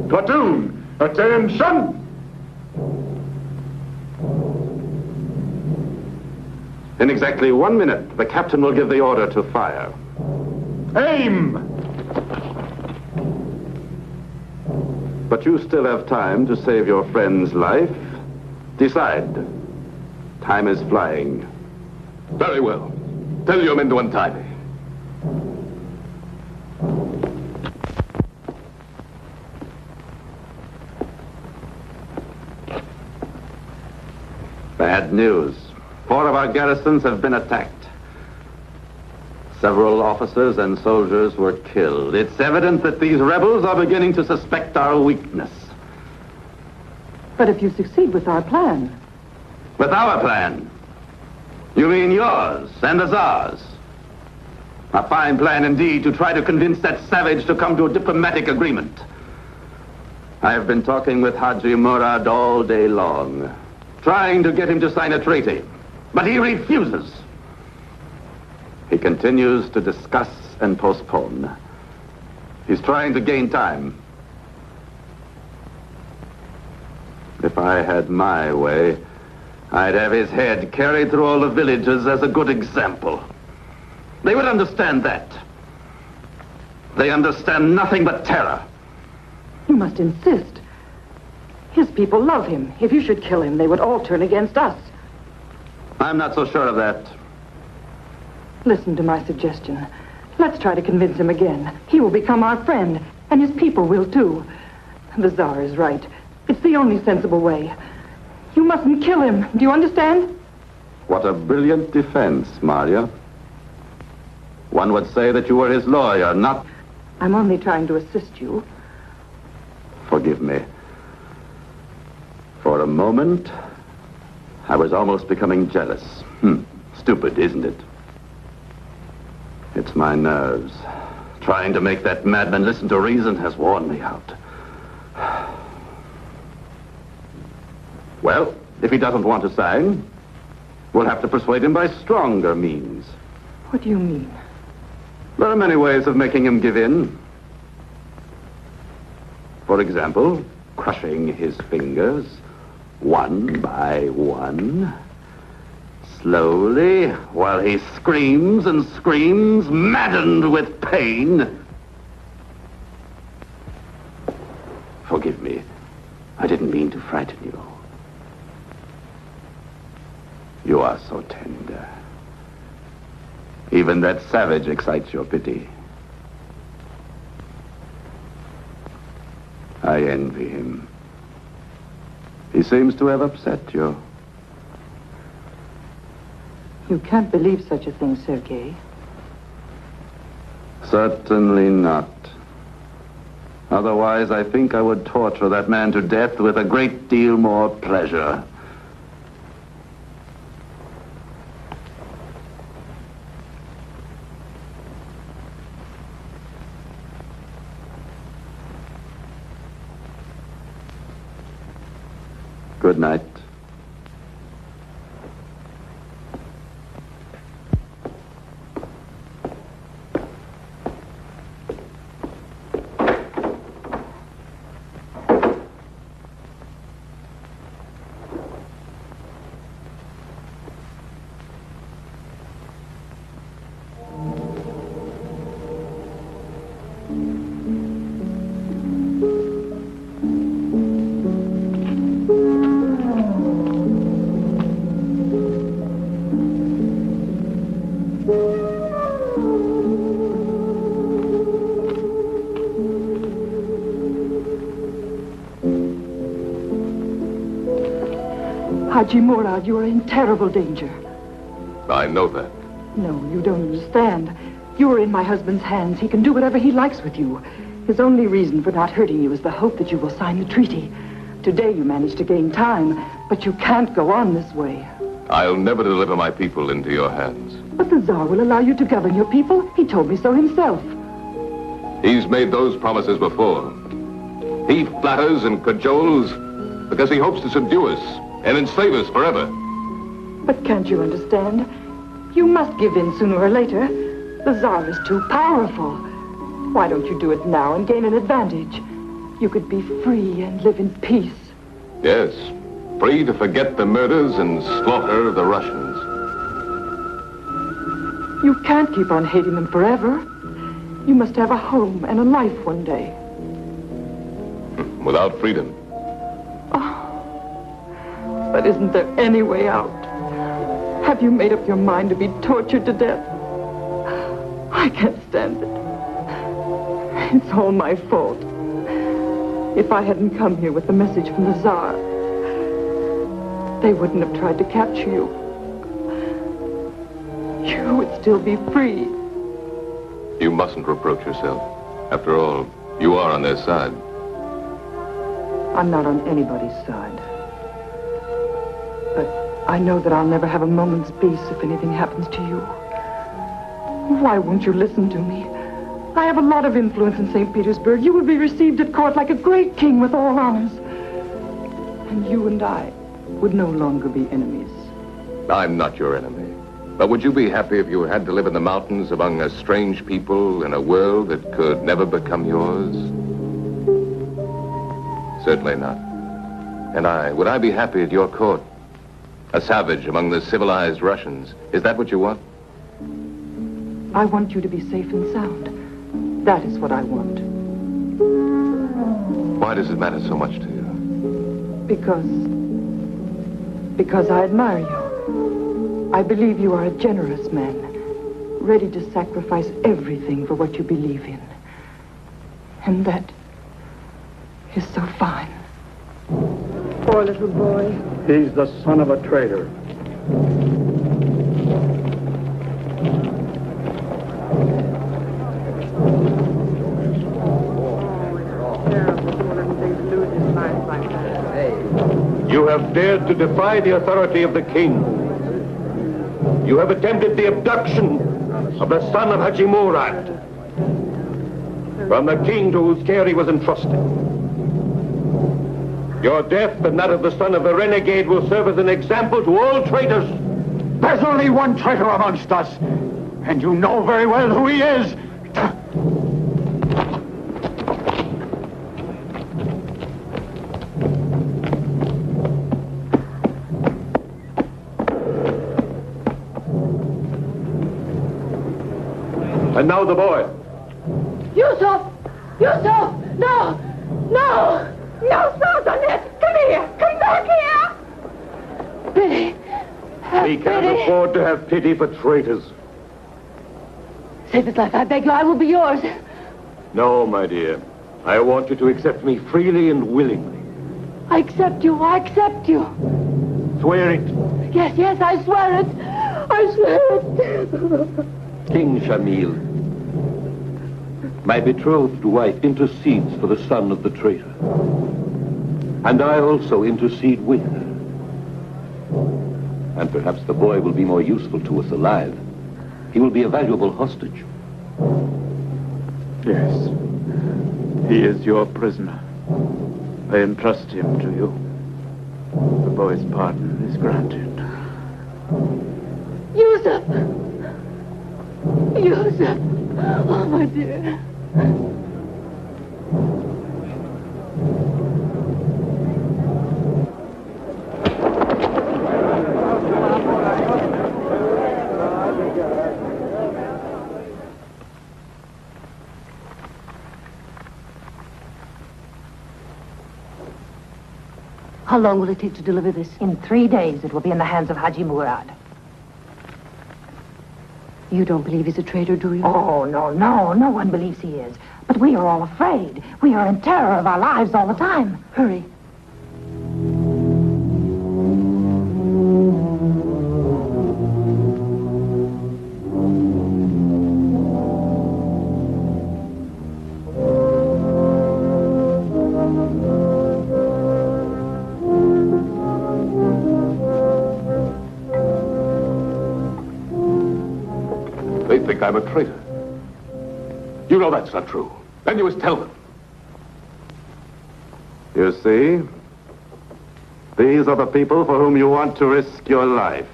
Platoon, attention! In exactly 1 minute, the captain will give the order to fire. Aim! But you still have time to save your friend's life. Decide. Time is flying. Very well. Tell your men to untie me. Bad news. 4 of our garrisons have been attacked. Several officers and soldiers were killed. It's evident that these rebels are beginning to suspect our weakness. But if you succeed with our plan... With our plan? You mean yours and the Tsar's? A fine plan indeed to try to convince that savage to come to a diplomatic agreement. I have been talking with Haji Murad all day long, trying to get him to sign a treaty, but he refuses. He continues to discuss and postpone. He's trying to gain time. If I had my way, I'd have his head carried through all the villages as a good example. They would understand that. They understand nothing but terror. You must insist. His people love him. If you should kill him, they would all turn against us. I'm not so sure of that. Listen to my suggestion. Let's try to convince him again. He will become our friend, and his people will too. The Tsar is right. It's the only sensible way. You mustn't kill him. Do you understand? What a brilliant defense, Maria. One would say that you were his lawyer, not... I'm only trying to assist you. Forgive me. For a moment, I was almost becoming jealous. Stupid, isn't it? It's my nerves. Trying to make that madman listen to reason has worn me out. Well, if he doesn't want to sign, we'll have to persuade him by stronger means. What do you mean? There are many ways of making him give in. For example, crushing his fingers, one by one, Slowly, while he screams and screams, maddened with pain. Forgive me. I didn't mean to frighten you. You are so tender. Even that savage excites your pity. I envy him. He seems to have upset you. You can't believe such a thing, Sergei. Certainly not. Otherwise, I think I would torture that man to death with a great deal more pleasure. Good night. Haji Murad, you are in terrible danger. I know that. No, you don't understand. You are in my husband's hands. He can do whatever he likes with you. His only reason for not hurting you is the hope that you will sign the treaty. Today you managed to gain time, but you can't go on this way. I'll never deliver my people into your hands. But the Tsar will allow you to govern your people. He told me so himself. He's made those promises before. He flatters and cajoles because he hopes to subdue us and enslave us forever. But can't you understand? You must give in sooner or later. The Tsar is too powerful. Why don't you do it now and gain an advantage? You could be free and live in peace. Yes, free to forget the murders and slaughter of the Russians. You can't keep on hating them forever. You must have a home and a life one day. Without freedom. But isn't there any way out? Have you made up your mind to be tortured to death? I can't stand it. It's all my fault. If I hadn't come here with the message from the Tsar, they wouldn't have tried to capture you. You would still be free. You mustn't reproach yourself. After all, you are on their side. I'm not on anybody's side. But I know that I'll never have a moment's peace if anything happens to you. Why won't you listen to me? I have a lot of influence in St. Petersburg. You will be received at court like a great king with all honors. And you and I would no longer be enemies. I'm not your enemy. But would you be happy if you had to live in the mountains among a strange people in a world that could never become yours? Certainly not. And would I be happy at your court? A savage among the civilized Russians. Is that what you want? I want you to be safe and sound. That is what I want. Why does it matter so much to you? Because I admire you. I believe you are a generous man, ready to sacrifice everything for what you believe in. And that is so fine. Poor little boy. He's the son of a traitor. You have dared to defy the authority of the king. You have attempted the abduction of the son of Haji Murad from the king to whose care he was entrusted. Your death and that of the son of the renegade will serve as an example to all traitors. There's only one traitor amongst us, and you know very well who he is. And now the boy. Yusuf! Yusuf! No! No! No, Sultanate! Come here! Come back here! Pity. We can't afford to have pity for traitors. Save his life, I beg you. I will be yours. No, my dear. I want you to accept me freely and willingly. I accept you. I accept you. Swear it. Yes, yes, I swear it. I swear it. King Shamil, my betrothed wife intercedes for the son of the traitor. And I also intercede with her. And perhaps the boy will be more useful to us alive. He will be a valuable hostage. Yes. He is your prisoner. I entrust him to you. The boy's pardon is granted. Yusuf! Yusuf! Oh, my dear. How long will it take to deliver this? In 3 days, it will be in the hands of Haji Murad. You don't believe he's a traitor, do you? Oh, no, no. No one believes he is. But we are all afraid. We are in terror of our lives all the time. Hurry. They think I'm a traitor. You know that's not true. Then you must tell them. You see, these are the people for whom you want to risk your life.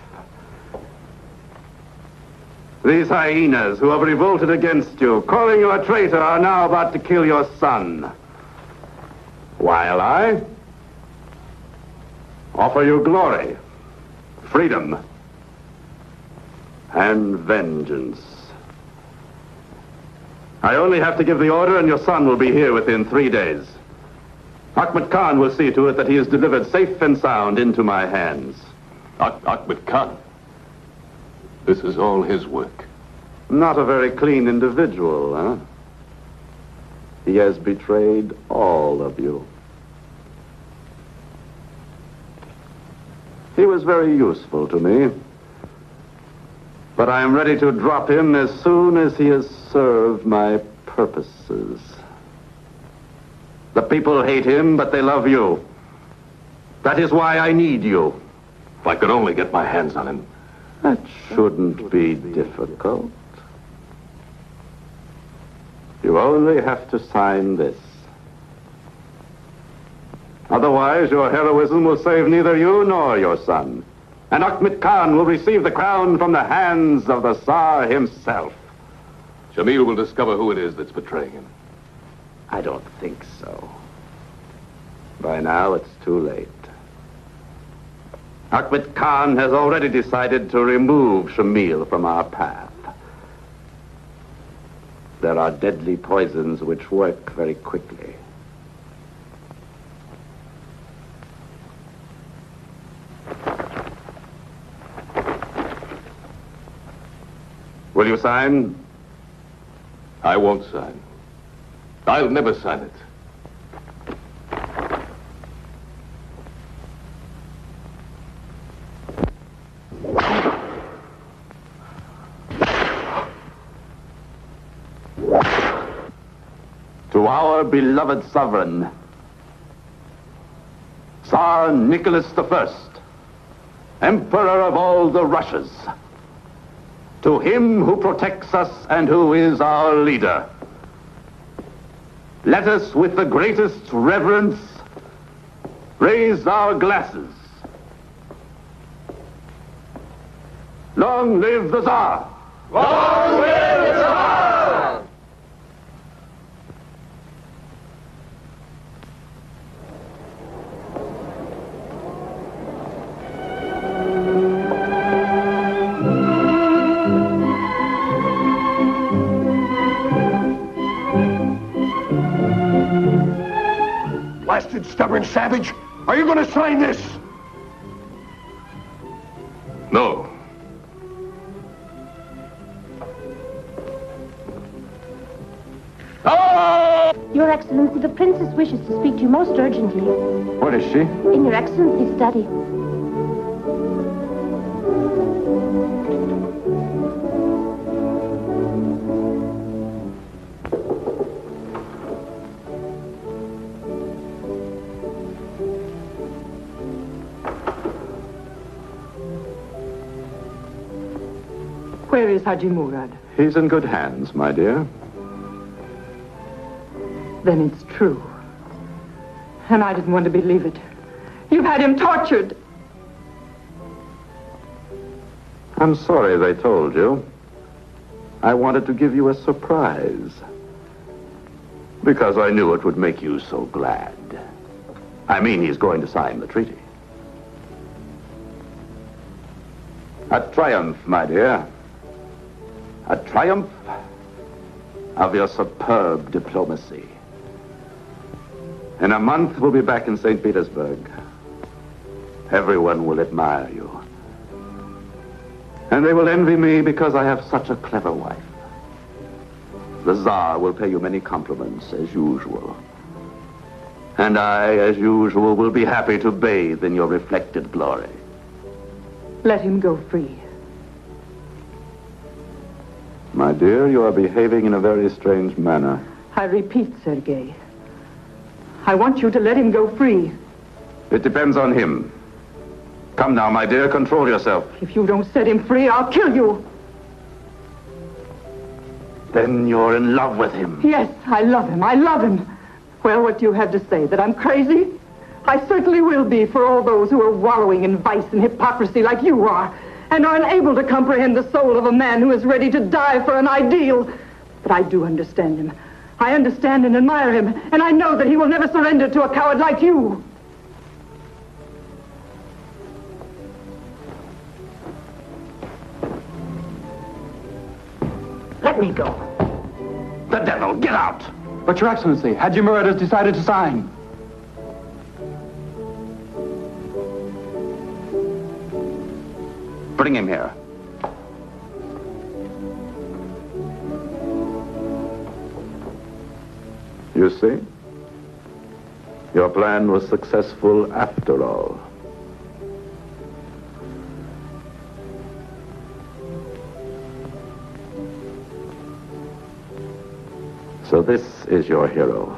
These hyenas who have revolted against you, calling you a traitor, are now about to kill your son. While I offer you glory, freedom, and vengeance. I only have to give the order and your son will be here within 3 days. Ahmed Khan will see to it that he is delivered safe and sound into my hands. Ahmed Khan? This is all his work. Not a very clean individual, huh? He has betrayed all of you. He was very useful to me. But I am ready to drop him as soon as he has served my purposes. The people hate him, but they love you. That is why I need you. If I could only get my hands on him. That shouldn't be difficult. You only have to sign this. Otherwise, your heroism will save neither you nor your son. And Ahmed Khan will receive the crown from the hands of the Tsar himself. Shamil will discover who it is that's betraying him. I don't think so. By now, it's too late. Ahmed Khan has already decided to remove Shamil from our path. There are deadly poisons which work very quickly. Will you sign? I won't sign. I'll never sign it. To our beloved sovereign, Tsar Nicholas I, Emperor of all the Russias, to him who protects us and who is our leader, let us with the greatest reverence raise our glasses. Long live the Tsar! Long live the Tsar! stubborn savage. Are you going to sign this? No. Your Excellency, the princess wishes to speak to you most urgently. What is she? In Your Excellency's study. Where is Haji Murad? He's in good hands, my dear. Then it's true. And I didn't want to believe it. You've had him tortured. I'm sorry they told you. I wanted to give you a surprise. Because I knew it would make you so glad. I mean, he's going to sign the treaty. A triumph, my dear. A triumph of your superb diplomacy. In a month, we'll be back in St. Petersburg. Everyone will admire you. And they will envy me because I have such a clever wife. The Tsar will pay you many compliments, as usual. And I, as usual, will be happy to bathe in your reflected glory. Let him go free. My dear, you are behaving in a very strange manner. I repeat, Sergei. I want you to let him go free. It depends on him. Come now, my dear, control yourself. If you don't set him free, I'll kill you. Then you're in love with him. Yes, I love him. I love him. Well, what do you have to say? That I'm crazy? I certainly will be for all those who are wallowing in vice and hypocrisy like you are, and are unable to comprehend the soul of a man who is ready to die for an ideal. But I do understand him. I understand and admire him, and I know that he will never surrender to a coward like you. Let me go. The devil, get out! But, Your Excellency, Haji Murad has decided to sign. Bring him here. You see? Your plan was successful after all. So this is your hero.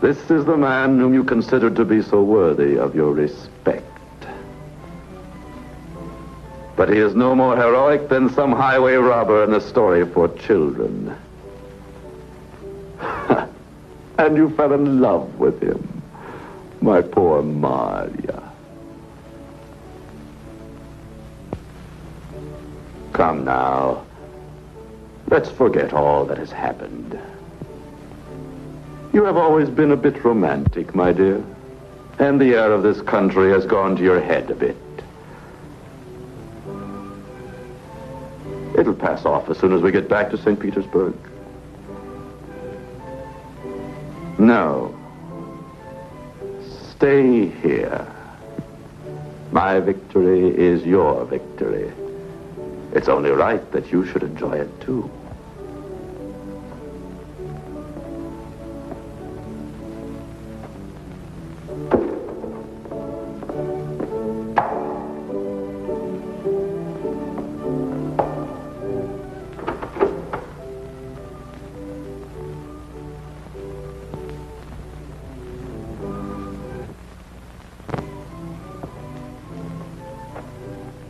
This is the man whom you considered to be so worthy of your respect. But he is no more heroic than some highway robber in a story for children. And you fell in love with him, my poor Maria. Come now. Let's forget all that has happened. You have always been a bit romantic, my dear. And the air of this country has gone to your head a bit. It'll pass off as soon as we get back to St. Petersburg. No. Stay here. My victory is your victory. It's only right that you should enjoy it too.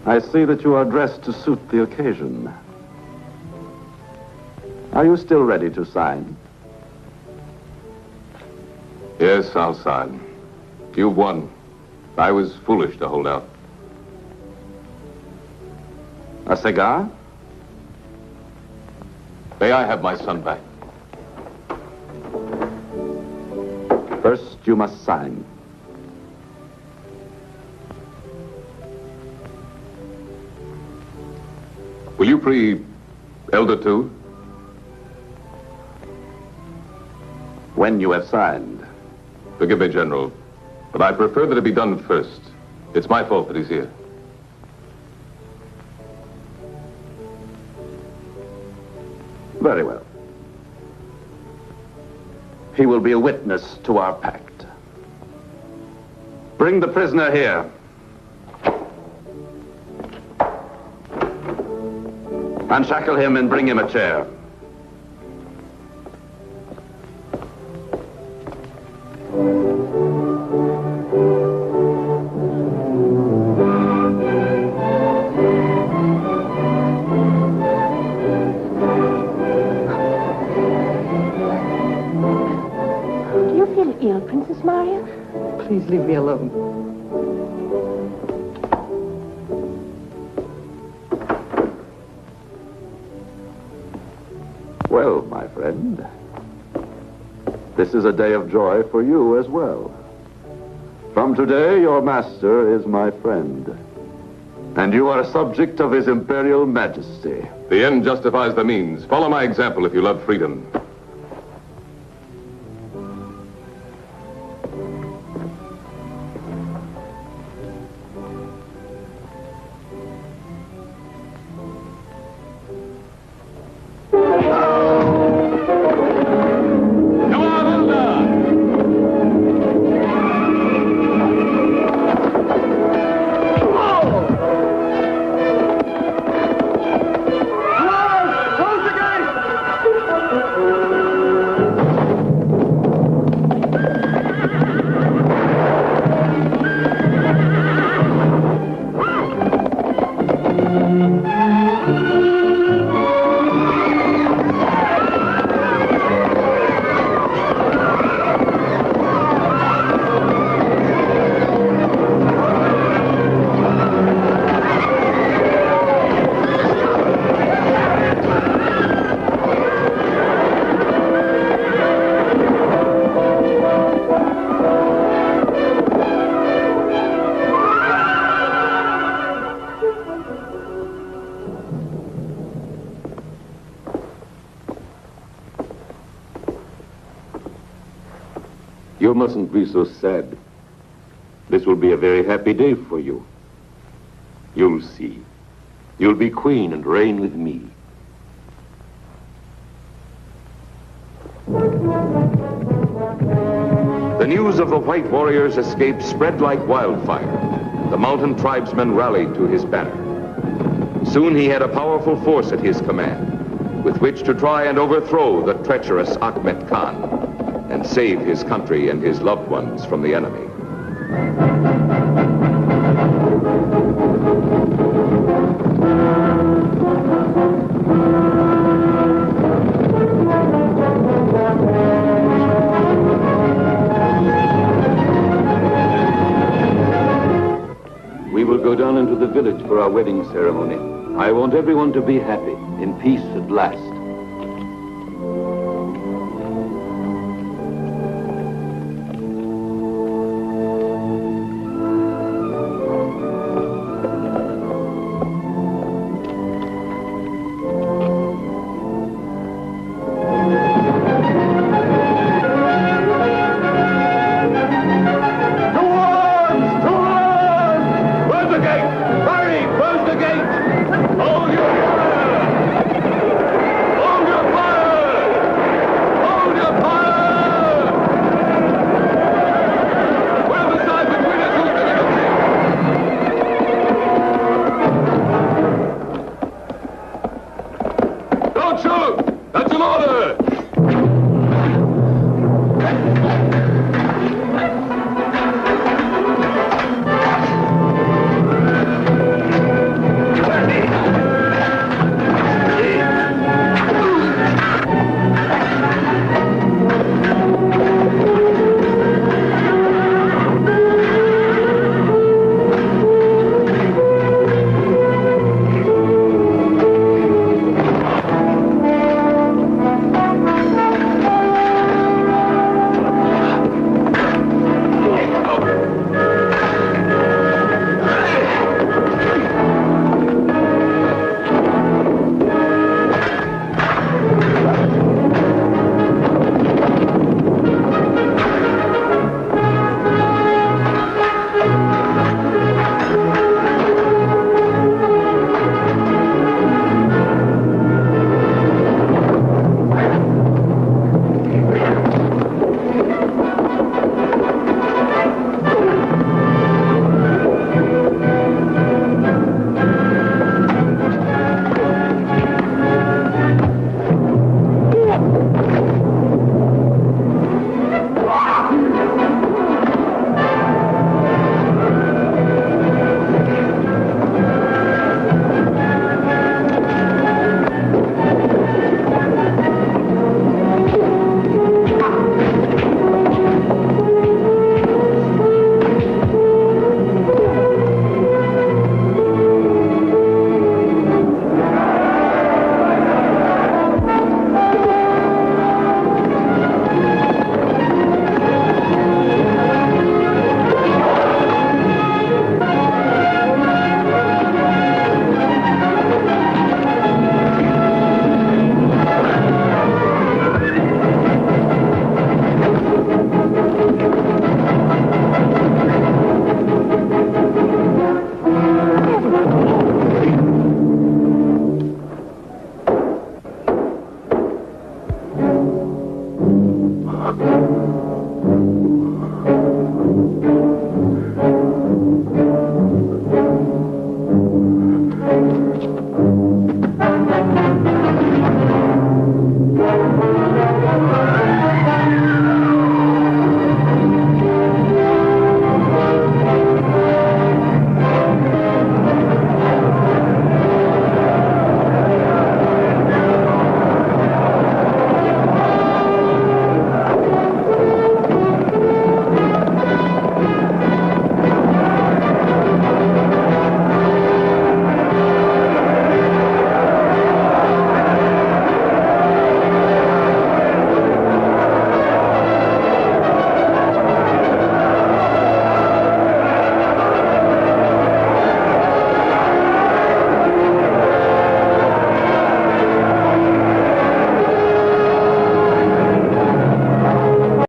I see that you are dressed to suit the occasion. Are you still ready to sign? Yes, I'll sign. You've won. I was foolish to hold out. A cigar? May I have my son back? First, you must sign. Will you free Elder too? When you have signed. Forgive me, General, but I prefer that it be done first. It's my fault that he's here. Very well. He will be a witness to our pact. Bring the prisoner here. Unshackle him and bring him a chair. Do you feel ill, Princess Maria? Please leave me alone. Well, my friend, this is a day of joy for you as well. From today, your master is my friend. And you are a subject of His Imperial Majesty. The end justifies the means. Follow my example if you love freedom. You mustn't be so sad. This will be a very happy day for you. You'll see. You'll be queen and reign with me. The news of the White Warrior's escape spread like wildfire. The mountain tribesmen rallied to his banner. Soon he had a powerful force at his command, with which to try and overthrow the treacherous Achmet Khan and save his country and his loved ones from the enemy. We will go down into the village for our wedding ceremony. I want everyone to be happy, in peace at last.